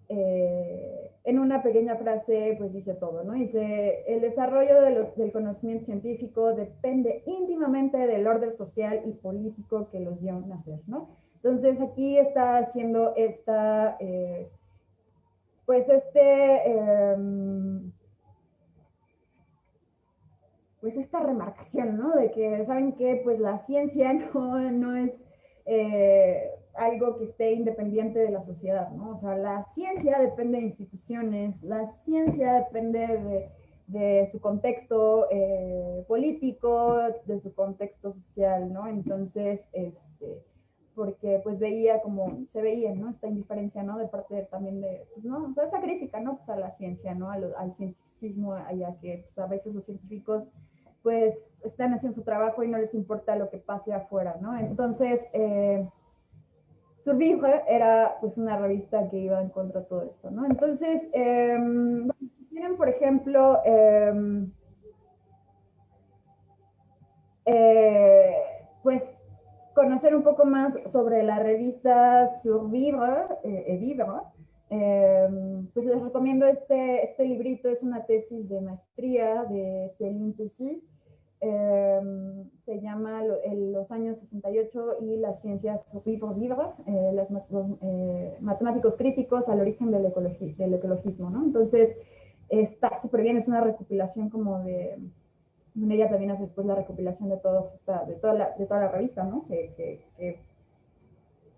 en una pequeña frase, pues dice todo, ¿no? Dice, el desarrollo del conocimiento científico depende íntimamente del orden social y político que los vio nacer, ¿no? Entonces aquí está haciendo esta, pues pues esta remarcación, ¿no? De que, ¿saben qué? Pues la ciencia no es algo que esté independiente de la sociedad, ¿no? O sea, la ciencia depende de instituciones, la ciencia depende de su contexto político, de su contexto social, ¿no? Entonces, porque pues se veía, ¿no? Esta indiferencia, ¿no? De parte también pues, ¿no? O sea, esa crítica, ¿no? Pues a la ciencia, ¿no? Al cientificismo, allá que pues, a veces los científicos pues están haciendo su trabajo y no les importa lo que pase afuera, ¿no? Entonces, Survivre era pues una revista que iba en contra de todo esto, ¿no? Entonces, tienen, por ejemplo, pues conocer un poco más sobre la revista Survivre, Vivre, pues les recomiendo este librito, es una tesis de maestría de Céline Pessy, se llama Los años 68 y las ciencias por vivre, los matemáticos críticos al origen del ecologismo, ¿no? Entonces, está súper bien, es una recopilación como de, ella también hace después la recopilación de, de toda la revista, ¿no? Que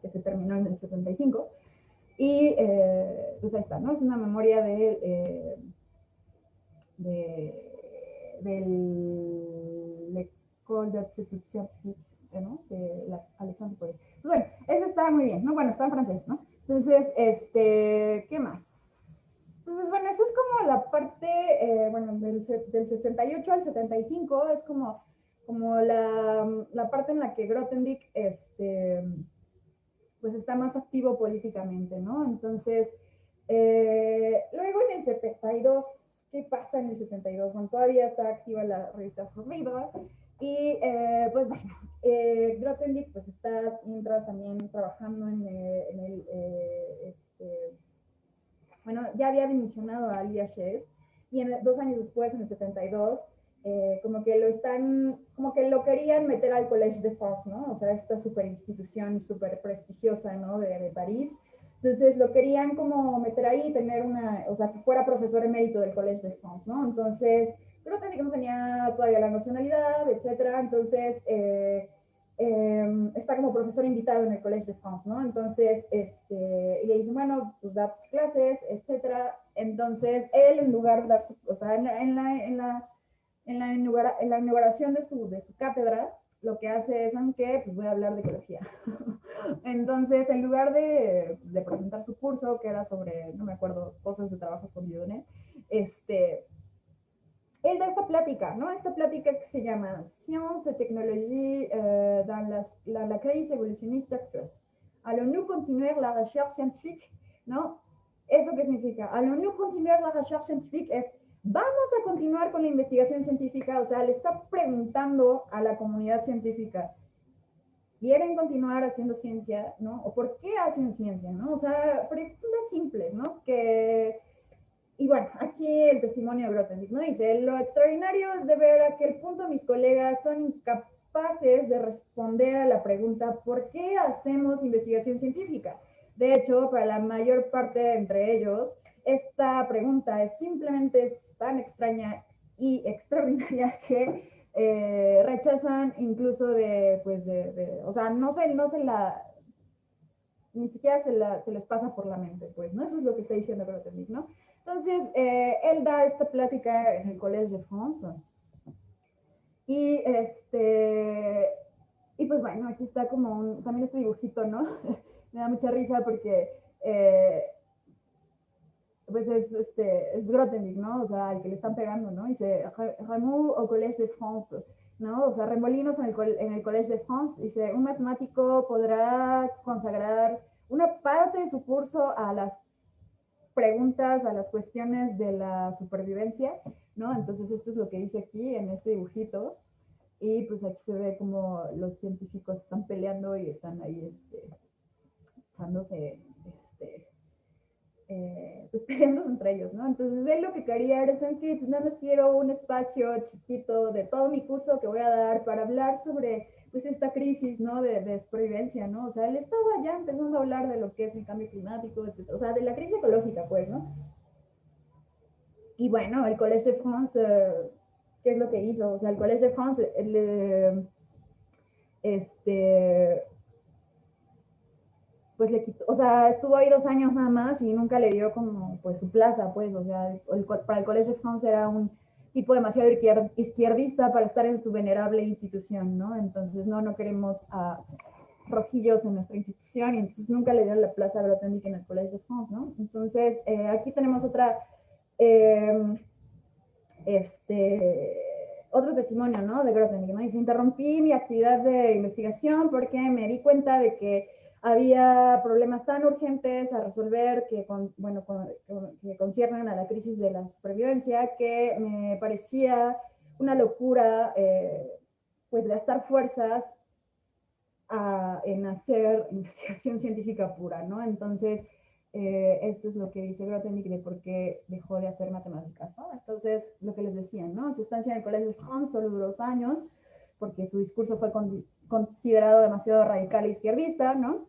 se terminó en el 75. Y pues ahí está, ¿no? Es una memoria del L'École d'Aptitude Scientifique, ¿no? De Alexandre Poirier. Pues bueno, ese está muy bien, ¿no? Bueno, está en francés, ¿no? Entonces, ¿qué más? Entonces, bueno, eso es como la parte, bueno, del 68 al 75, es como la parte en la que Grothendieck, pues está más activo políticamente, ¿no? Entonces, luego en el 72, ¿qué pasa en el 72? Bueno, todavía está activa la revista Survivor y pues bueno, Grothendieck pues está mientras también trabajando bueno, ya había dimisionado a Ali Hachez y 2 años después, en el 72, como que lo querían meter al Collège de France, ¿no? O sea, esta super institución súper prestigiosa, ¿no? De París. Entonces lo querían como meter ahí, o sea, que fuera profesor emérito del Collège de France, ¿no? Entonces, pero no tenía todavía la nacionalidad, etcétera. Entonces, está como profesor invitado en el Collège de France, ¿no? Entonces, y le dicen, bueno, pues da tus clases, etcétera. Entonces, él en lugar de dar o sea, en la inauguración de su cátedra, lo que hace es, aunque pues voy a hablar de ecología. Entonces, en lugar de presentar su curso, que era sobre, no me acuerdo, cosas de trabajos con Dieudonné, él da esta plática, ¿no? Esta plática que se llama Science et technologie dans la crise évolutionniste actuelle. Allons-nous continuer la recherche scientifique, ¿no? ¿Eso qué significa? Allons-nous continuer la recherche scientifique es, vamos a continuar con la investigación científica, o sea, le está preguntando a la comunidad científica, ¿quieren continuar haciendo ciencia, no? ¿O por qué hacen ciencia, no? O sea, preguntas simples, ¿no? Y bueno, aquí el testimonio de Grothendieck, ¿no? Dice, lo extraordinario es de ver a qué punto mis colegas son incapaces de responder a la pregunta, ¿por qué hacemos investigación científica? De hecho, para la mayor parte de entre ellos, esta pregunta es simplemente tan extraña y extraordinaria que rechazan incluso o sea, ni siquiera se les pasa por la mente, pues, ¿no? Eso es lo que está diciendo Grothendieck, ¿no? Entonces, él da esta plática en el Collège de France y, y pues bueno, aquí está como también este dibujito, ¿no? Me da mucha risa porque pues es Grothendieck, ¿no? O sea, el que le están pegando, ¿no? Dice, Remous au Collège de France, ¿no? O sea, remolinos en el Collège de France. Dice, un matemático podrá consagrar una parte de su curso a las preguntas, a las cuestiones de la supervivencia, ¿no? Entonces esto es lo que dice aquí en este dibujito. Y pues aquí se ve como los científicos están peleando y están ahí echándose pues peleándose entre ellos, ¿no? Entonces él lo que quería era que pues nada más quiero un espacio chiquito de todo mi curso que voy a dar para hablar sobre pues esta crisis, ¿no? De supervivencia, ¿no? O sea, él estaba ya empezando a hablar de lo que es el cambio climático, etc. O sea, de la crisis ecológica, pues, ¿no? Y bueno, el Collège de France, ¿qué es lo que hizo? O sea, el Collège de France, pues le quitó, o sea, estuvo ahí 2 años nada más y nunca le dio como, pues, su plaza, pues, o sea, para el Collège de France era un tipo demasiado izquierdista para estar en su venerable institución, ¿no? Entonces, no queremos a rojillos en nuestra institución y entonces nunca le dieron la plaza a Grothendieck en el Collège de France, ¿no? Entonces, aquí tenemos otro testimonio, ¿no? De Grothendieck, ¿no? Dice, interrumpí mi actividad de investigación porque me di cuenta de que había problemas tan urgentes a resolver que conciernen a la crisis de la supervivencia que me parecía una locura pues gastar fuerzas en hacer investigación científica pura, ¿no? Entonces, esto es lo que dice Grothendieck de por qué dejó de hacer matemáticas, ¿no? Entonces, lo que les decía, ¿no? Su estancia en el Collège de France solo duró 2 años, porque su discurso fue considerado demasiado radical e izquierdista, ¿no?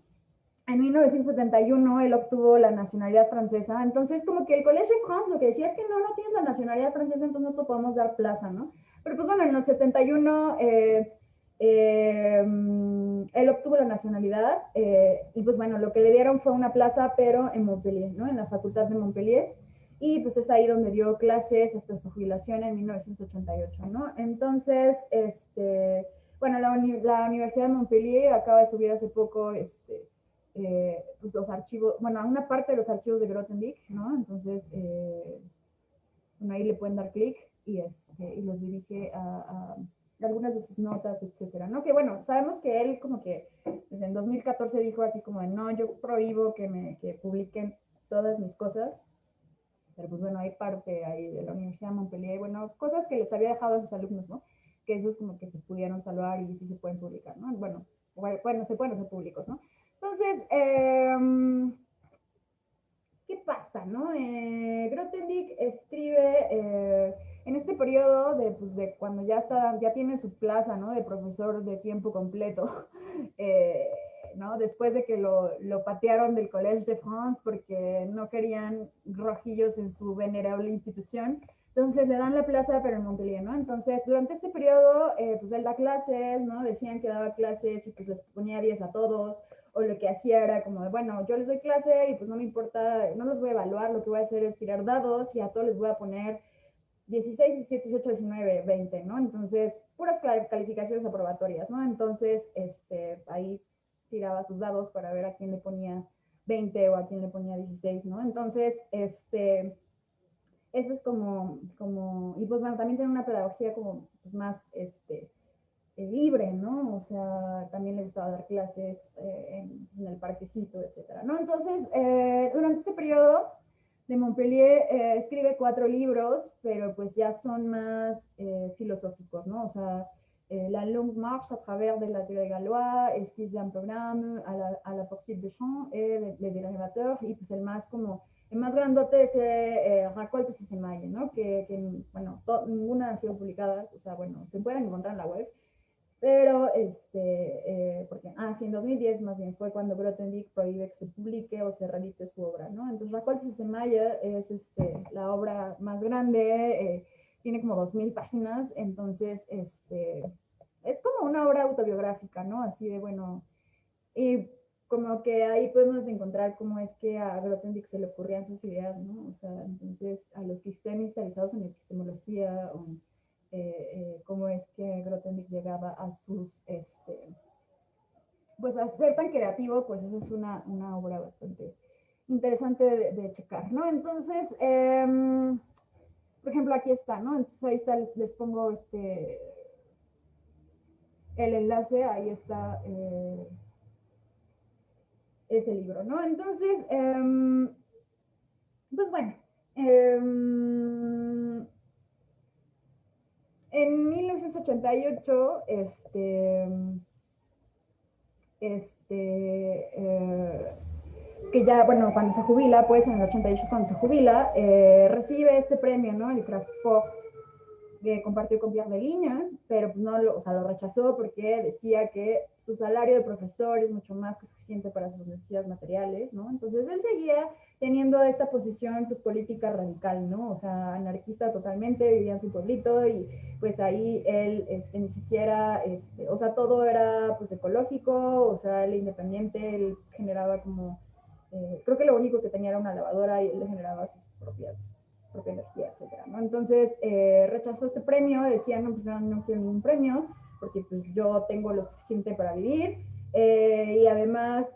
En 1971 él obtuvo la nacionalidad francesa, entonces como que el Collège de France lo que decía es que no tienes la nacionalidad francesa, entonces no te podemos dar plaza, ¿no? Pero pues bueno, en los 71 él obtuvo la nacionalidad y pues bueno, lo que le dieron fue una plaza, pero en Montpellier, ¿no? En la facultad de Montpellier. Y pues es ahí donde dio clases hasta su jubilación en 1988, ¿no? Entonces, bueno, la Universidad de Montpellier acaba de subir hace poco, pues los archivos, bueno, una parte de los archivos de Grothendieck, ¿no? Entonces, bueno, ahí le pueden dar clic y los dirige a algunas de sus notas, etcétera, ¿no? Que bueno, sabemos que él como que pues en 2014 dijo así como de, no, yo prohíbo que publiquen todas mis cosas, pero pues bueno, hay parte ahí de la Universidad de Montpellier, bueno, cosas que les había dejado a sus alumnos, ¿no? Que esos como que se pudieron salvar y sí se pueden publicar, ¿no? Bueno, se pueden hacer públicos, ¿no? Entonces, ¿qué pasa, no? Grothendieck escribe en este periodo de cuando ya tiene su plaza, ¿no? De profesor de tiempo completo, ¿no? Después de que lo patearon del Collège de France porque no querían rojillos en su venerable institución, Entonces le dan la plaza, pero en Montpellier, ¿no? Entonces, durante este periodo, pues él da clases, ¿no? Decían que daba clases y pues les ponía 10 a todos, o lo que hacía era como, bueno, yo les doy clase y pues no me importa, no los voy a evaluar, lo que voy a hacer es tirar dados y a todos les voy a poner 16, 17, 18, 19, 20, ¿no? Entonces, puras calificaciones aprobatorias, ¿no? Entonces, ahí tiraba sus dados para ver a quién le ponía 20 o a quién le ponía 16, ¿no? Entonces, eso es y pues bueno, también tiene una pedagogía como pues más, libre, ¿no? O sea, también le gustaba dar clases en el parquecito, etcétera, ¿no? Entonces, durante este periodo de Montpellier escribe 4 libros, pero pues ya son más filosóficos, ¿no? O sea, La longue marche à travers de la théorie galloise, Esquisse d'un programme, à la poursuite des champs, Le dérivateur, y pues el más grandote es Racoltes y Semaille, ¿no? Bueno, ninguna ha sido publicada, o sea, bueno, se pueden encontrar en la web, pero, sí, en 2010 más bien fue cuando Grothendieck prohíbe que se publique o se reedite su obra, ¿no? Entonces, Racoltes y Semaya es la obra más grande, tiene como 2000 páginas, entonces, es como una obra autobiográfica, ¿no? Así de, bueno, y como que ahí podemos encontrar cómo es que a Grothendieck se le ocurrían sus ideas, ¿no? O sea, entonces, a los que estén interesados en epistemología o en cómo es que Grothendieck llegaba a pues a ser tan creativo, pues esa es una obra bastante interesante de checar, ¿no? Entonces, por ejemplo, aquí está, ¿no? Entonces ahí está, les pongo el enlace, ahí está ese libro, ¿no? Entonces, pues bueno, en 1988, que ya, bueno, cuando se jubila, pues en el 88 es cuando se jubila, recibe este premio, ¿no? El Crafoord, que compartió con Pierre de Ligne, pero pues no o sea, lo rechazó porque decía que su salario de profesor es mucho más que suficiente para sus necesidades materiales, ¿no? Entonces él seguía teniendo esta posición pues política radical, ¿no? O sea, anarquista totalmente, vivía en su pueblito y pues ahí él ni siquiera, o sea, todo era pues ecológico, o sea, él independiente, él generaba como, creo que lo único que tenía era una lavadora y él le generaba sus propia energía, etcétera, ¿no? Entonces rechazó este premio, decía, no, pues no quiero ningún premio, porque pues yo tengo lo suficiente para vivir, y además,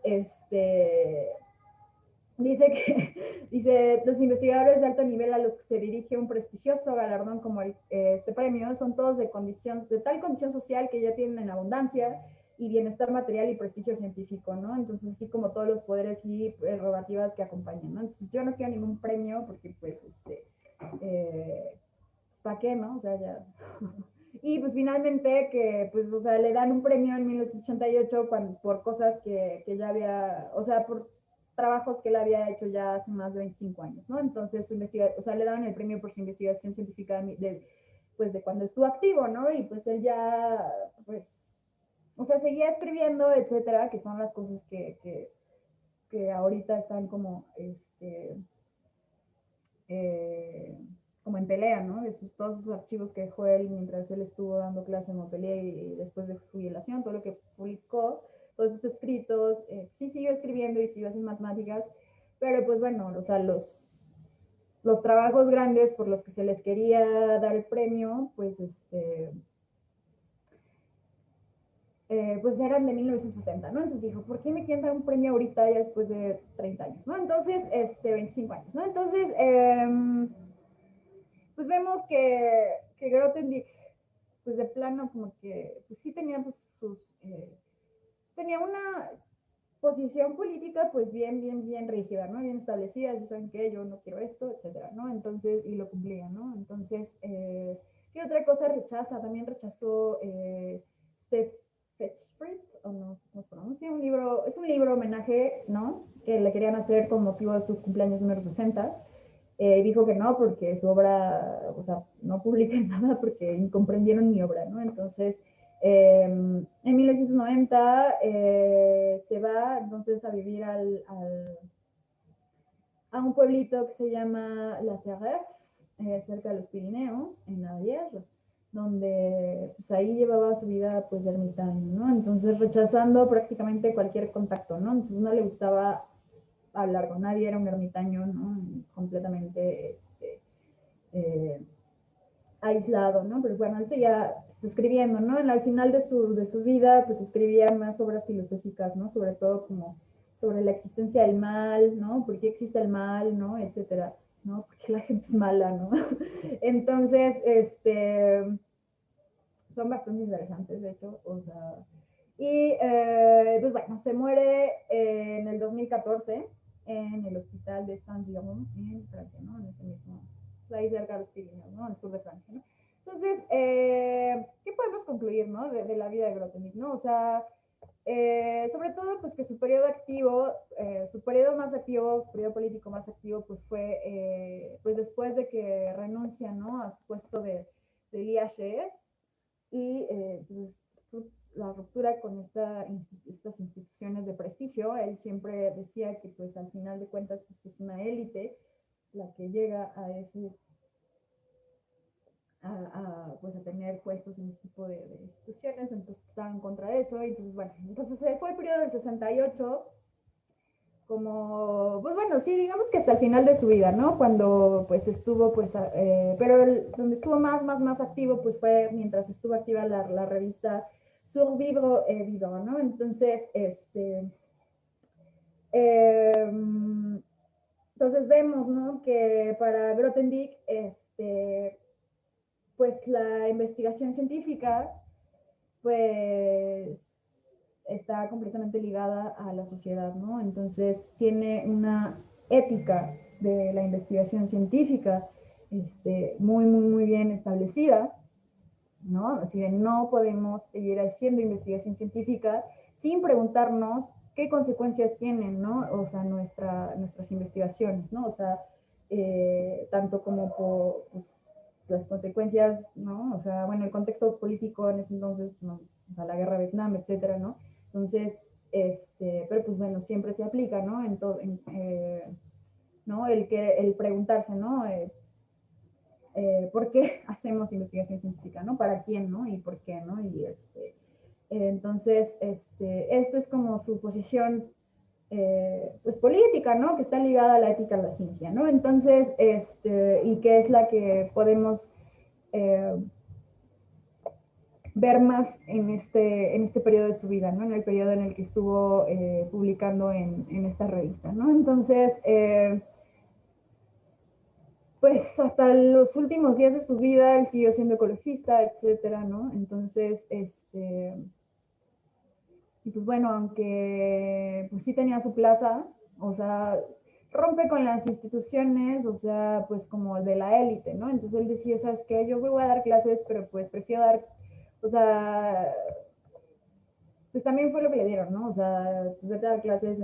dice, los investigadores de alto nivel a los que se dirige un prestigioso galardón como este premio son todos de tal condición social que ya tienen en abundancia y bienestar material y prestigio científico, ¿no? Entonces, así como todos los poderes y prerrogativas que acompañan, ¿no? Entonces, yo no quiero ningún premio porque, pues, ¿para qué, no? O sea, ya. Y pues finalmente que, pues, o sea, le dan un premio en 1988 por cosas que ya había, o sea, por trabajos que él había hecho ya hace más de 25 años, ¿no? Entonces, o sea, le daban el premio por su investigación científica pues, de cuando estuvo activo, ¿no? Y pues él ya, pues, o sea, seguía escribiendo, etcétera, que son las cosas que ahorita están como, como en pelea, ¿no? De todos esos archivos que dejó él mientras él estuvo dando clase en Montpellier y después de su jubilación, todo lo que publicó, todos esos escritos, sí siguió escribiendo y siguió haciendo matemáticas, pero pues bueno, o sea, los trabajos grandes por los que se les quería dar el premio, pues pues eran de 1970, ¿no? Entonces dijo, ¿por qué me quieren dar un premio ahorita ya después de 30 años, ¿no? Entonces, 25 años, ¿no? Entonces, pues vemos que Grothendieck, pues de plano como que, pues sí tenía pues tenía una posición política pues bien rígida, ¿no? Bien establecida, si saben que yo no quiero esto, etcétera, ¿no? Entonces, y lo cumplía, ¿no? Entonces, ¿qué otra cosa rechaza? También rechazó Steph Fetchfried, o no sé cómo se pronuncia, es un libro homenaje, ¿no? Que le querían hacer con motivo de su cumpleaños número 60. Dijo que no, porque su obra, o sea, no publica nada porque incomprendieron mi obra, ¿no? Entonces, en 1990 se va entonces a vivir a un pueblito que se llama La Serre, cerca de los Pirineos, en la Baviera, donde pues ahí llevaba su vida pues de ermitaño, ¿no? Entonces rechazando prácticamente cualquier contacto, ¿no? Entonces no le gustaba hablar con nadie, era un ermitaño, ¿no? Completamente aislado, ¿no? Pero bueno, él seguía pues, escribiendo, ¿no? Al final de su vida, pues escribía más obras filosóficas, ¿no? Sobre todo como sobre la existencia del mal, ¿no? ¿Por qué existe el mal, ¿no? Etcétera, ¿no? Porque la gente es mala, ¿no? Entonces, son bastante interesantes, de hecho, o sea, y pues bueno, se muere en el 2014 en el hospital de Saint-Giron en Francia, ¿no? En ese mismo, pues ahí cerca de los Pirineos, ¿no? En el sur de Francia, ¿no? Entonces, ¿qué podemos concluir, ¿no? De la vida de Grothendieck, ¿no? O sea, sobre todo, pues que su periodo activo, su periodo más activo, su periodo político más activo, pues fue, pues después de que renuncia, ¿no? A su puesto de IHS, y entonces la ruptura con estas instituciones de prestigio, él siempre decía que pues al final de cuentas pues es una élite la que llega pues a tener puestos en este tipo de instituciones, entonces estaba en contra de eso, y entonces bueno, entonces fue el periodo del 68 como, pues bueno, sí, digamos que hasta el final de su vida, ¿no? Cuando pues estuvo, pues, pero donde estuvo más activo, pues fue mientras estuvo activa la revista Survivre Vivant, ¿no? Entonces, eh, entonces vemos, ¿no? Que para Grothendieck, pues la investigación científica, pues está completamente ligada a la sociedad, ¿no? Entonces tiene una ética de la investigación científica muy bien establecida, ¿no? Así de no podemos seguir haciendo investigación científica sin preguntarnos qué consecuencias tienen, ¿no? O sea, nuestras investigaciones, ¿no? O sea, tanto como por pues, las consecuencias, ¿no? O sea, bueno, el contexto político en ese entonces, ¿no? O sea, la guerra de Vietnam, etcétera, ¿no? Entonces, pero pues bueno, siempre se aplica, ¿no? En todo, ¿no? El preguntarse, ¿no? ¿Por qué hacemos investigación científica, ¿no? ¿Para quién, ¿no? Y por qué, ¿no? Y entonces, esta es como su posición pues política, ¿no? Que está ligada a la ética de la ciencia, ¿no? Entonces, y que es la que podemos eh, ver más en este periodo de su vida, ¿no? En el periodo en el que estuvo publicando en esta revista, ¿no? Entonces, pues hasta los últimos días de su vida él siguió siendo ecologista, etcétera, ¿no? Entonces, y pues bueno, aunque pues sí tenía su plaza, o sea, rompe con las instituciones, o sea, pues como de la élite, ¿no? Entonces él decía, ¿sabes qué? Yo voy a dar clases, pero pues prefiero dar, o sea, pues también fue lo que le dieron, ¿no? O sea, pues vete a dar clases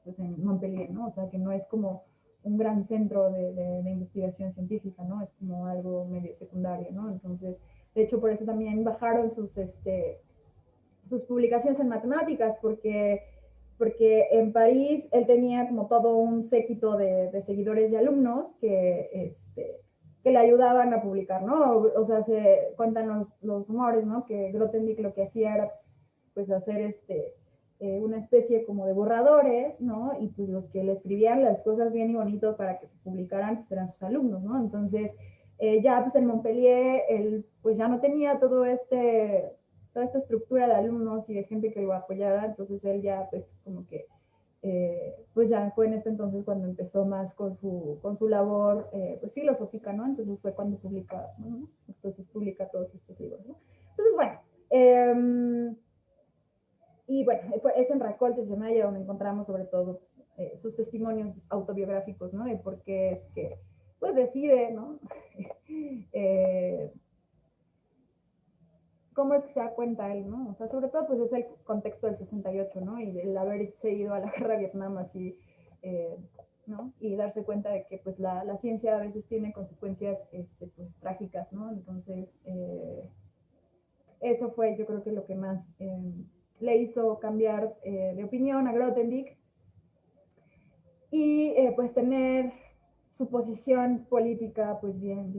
pues en Montpellier, ¿no? O sea, que no es como un gran centro de investigación científica, ¿no? Es como algo medio secundario, ¿no? Entonces, de hecho, por eso también bajaron sus publicaciones en matemáticas, porque en París él tenía como todo un séquito de seguidores y alumnos que le ayudaban a publicar, ¿no? O sea, se cuentan los rumores, ¿no? Que Grothendieck lo que hacía era, pues hacer una especie como de borradores, ¿no? Y pues los que le escribían las cosas bien y bonito para que se publicaran, pues eran sus alumnos, ¿no? Entonces, ya pues en Montpellier, él pues ya no tenía toda esta estructura de alumnos y de gente que lo apoyara, entonces él ya pues como que pues ya fue en este entonces cuando empezó más con su labor pues filosófica, ¿no? Entonces fue cuando publica, ¿no? Entonces publica todos estos libros, ¿no? Entonces, bueno, y bueno, es en Recoltes de Maya donde encontramos sobre todo pues, sus testimonios autobiográficos, ¿no? De por qué es que pues decide, ¿no? eh, cómo es que se da cuenta él, ¿no? O sea, sobre todo pues es el contexto del 68, ¿no? Y del haberse ido a la guerra de Vietnam así, eh, ¿no? Y darse cuenta de que pues la ciencia a veces tiene consecuencias pues trágicas, ¿no? Entonces, eso fue yo creo que lo que más le hizo cambiar de opinión a Grothendieck y pues tener su posición política pues bien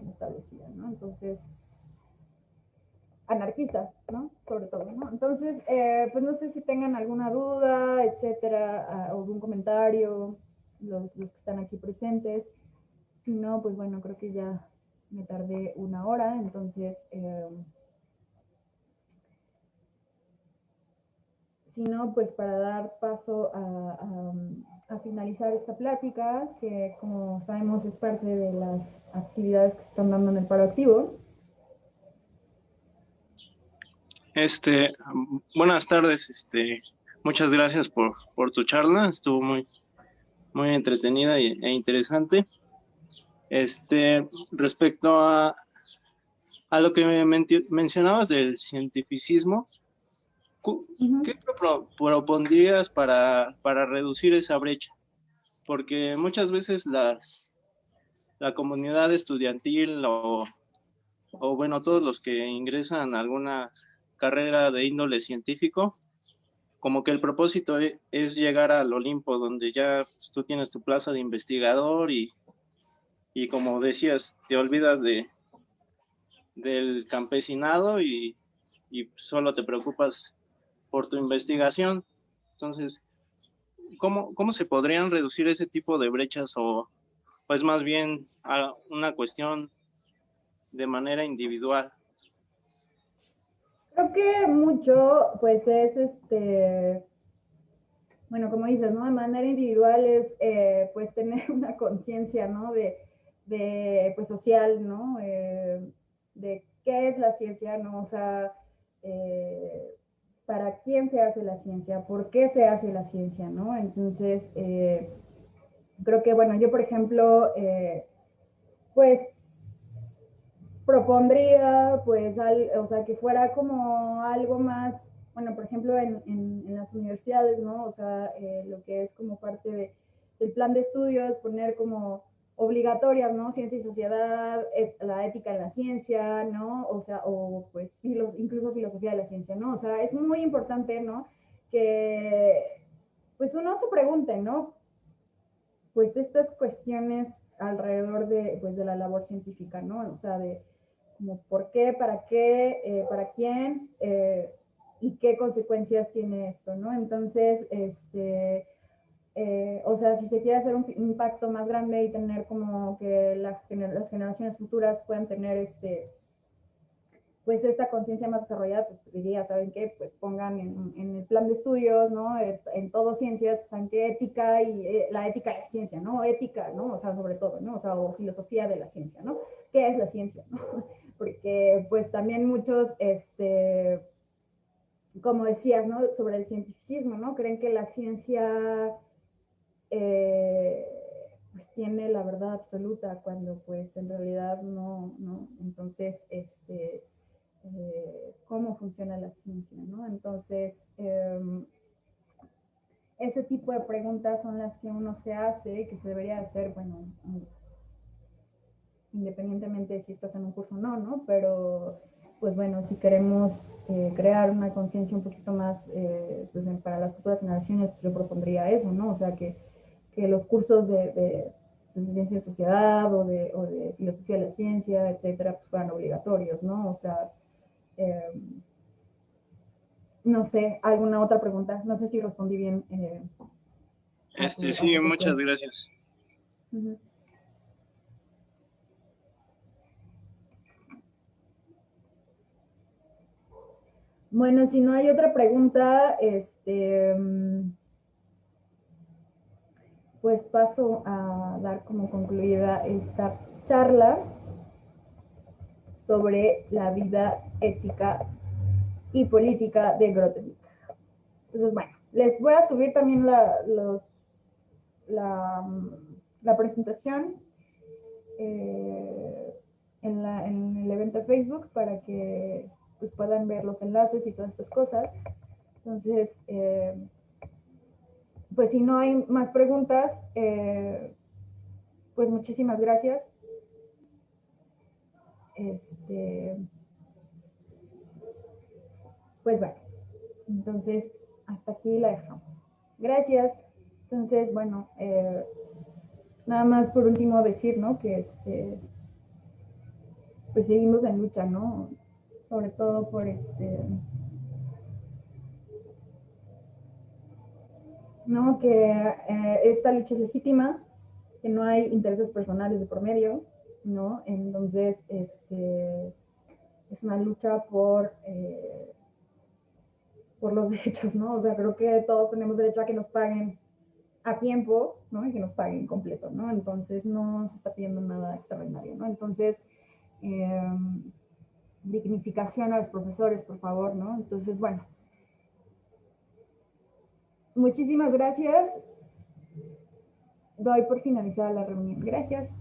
establecida, ¿no? Entonces, anarquista, ¿no? Sobre todo, ¿no? Entonces, pues no sé si tengan alguna duda, etcétera, algún comentario, los que están aquí presentes. Si no, pues bueno, creo que ya me tardé 1 hora, entonces, si no, pues para dar paso a finalizar esta plática, que como sabemos es parte de las actividades que se están dando en el paro activo. Buenas tardes, muchas gracias por tu charla, estuvo muy entretenida e interesante. Respecto a lo que mencionabas del cientificismo, ¿qué propondrías para reducir esa brecha? Porque muchas veces la comunidad estudiantil o bueno, todos los que ingresan a alguna carrera de índole científico, como que el propósito es llegar al Olimpo, donde ya pues, tú tienes tu plaza de investigador y como decías, te olvidas del campesinado y solo te preocupas por tu investigación. Entonces, ¿cómo se podrían reducir ese tipo de brechas o pues más bien a una cuestión de manera individual? Creo que mucho, pues es bueno, como dices, ¿no? De manera individual es, pues, tener una conciencia, ¿no? Pues, social, ¿no? De qué es la ciencia, ¿no? O sea, para quién se hace la ciencia, por qué se hace la ciencia, ¿no? Entonces, creo que, bueno, yo, por ejemplo, pues, propondría, pues, o sea, que fuera como algo más, bueno, por ejemplo, en las universidades, ¿no? O sea, lo que es como parte del plan de estudios, poner como obligatorias, ¿no? Ciencia y sociedad, la ética en la ciencia, ¿no? O sea, o pues incluso filosofía de la ciencia, ¿no? O sea, es muy importante, ¿no? Que pues uno se pregunte, ¿no? Pues estas cuestiones alrededor de, pues, de la labor científica, ¿no? O sea, de como por qué, para quién y qué consecuencias tiene esto, ¿no? Entonces, o sea, si se quiere hacer un impacto más grande y tener como que las generaciones futuras puedan tener pues esta conciencia más desarrollada, pues diría, ¿saben qué? Pues pongan en el plan de estudios, ¿no? En todo ciencias, pues saben qué ética y la ética de la ciencia, ¿no? Ética, ¿no? O sea, sobre todo, ¿no? O sea, o filosofía de la ciencia, ¿no? ¿Qué es la ciencia, no? Porque, pues también muchos, como decías, ¿no? Sobre el cientificismo, ¿no? Creen que la ciencia pues tiene la verdad absoluta cuando pues en realidad no, ¿no? Entonces, cómo funciona la ciencia, ¿no? Entonces, ese tipo de preguntas son las que uno se hace, que se debería hacer, bueno, independientemente de si estás en un curso o no, ¿no? Pero, pues bueno, si queremos crear una conciencia un poquito más pues, para las futuras generaciones, pues yo propondría eso, ¿no? O sea, que los cursos de ciencia de sociedad o de filosofía de la ciencia, etcétera, pues fueran obligatorios, ¿no? O sea, eh, no sé, alguna otra pregunta. No sé si respondí bien a Sí, tu muchas cuestión. gracias. Uh -huh. Bueno, si no hay otra pregunta, pues paso a dar como concluida esta charla sobre la vida ética y política de Grothendieck. Entonces, bueno, les voy a subir también la, la presentación en el evento de Facebook para que pues, puedan ver los enlaces y todas estas cosas. Entonces, pues si no hay más preguntas, pues muchísimas gracias. Pues bueno, entonces hasta aquí la dejamos. Gracias. Entonces, bueno, nada más por último decir, ¿no? Que pues seguimos en lucha, ¿no? Sobre todo por ¿no? Que esta lucha es legítima, que no hay intereses personales de por medio, ¿no? Entonces, es una lucha por los derechos, ¿no? O sea, creo que todos tenemos derecho a que nos paguen a tiempo, ¿no? Y que nos paguen completo, ¿no? Entonces, no se está pidiendo nada extraordinario, ¿no? Entonces, dignificación a los profesores, por favor, ¿no? Entonces, bueno, muchísimas gracias. Doy por finalizada la reunión. Gracias.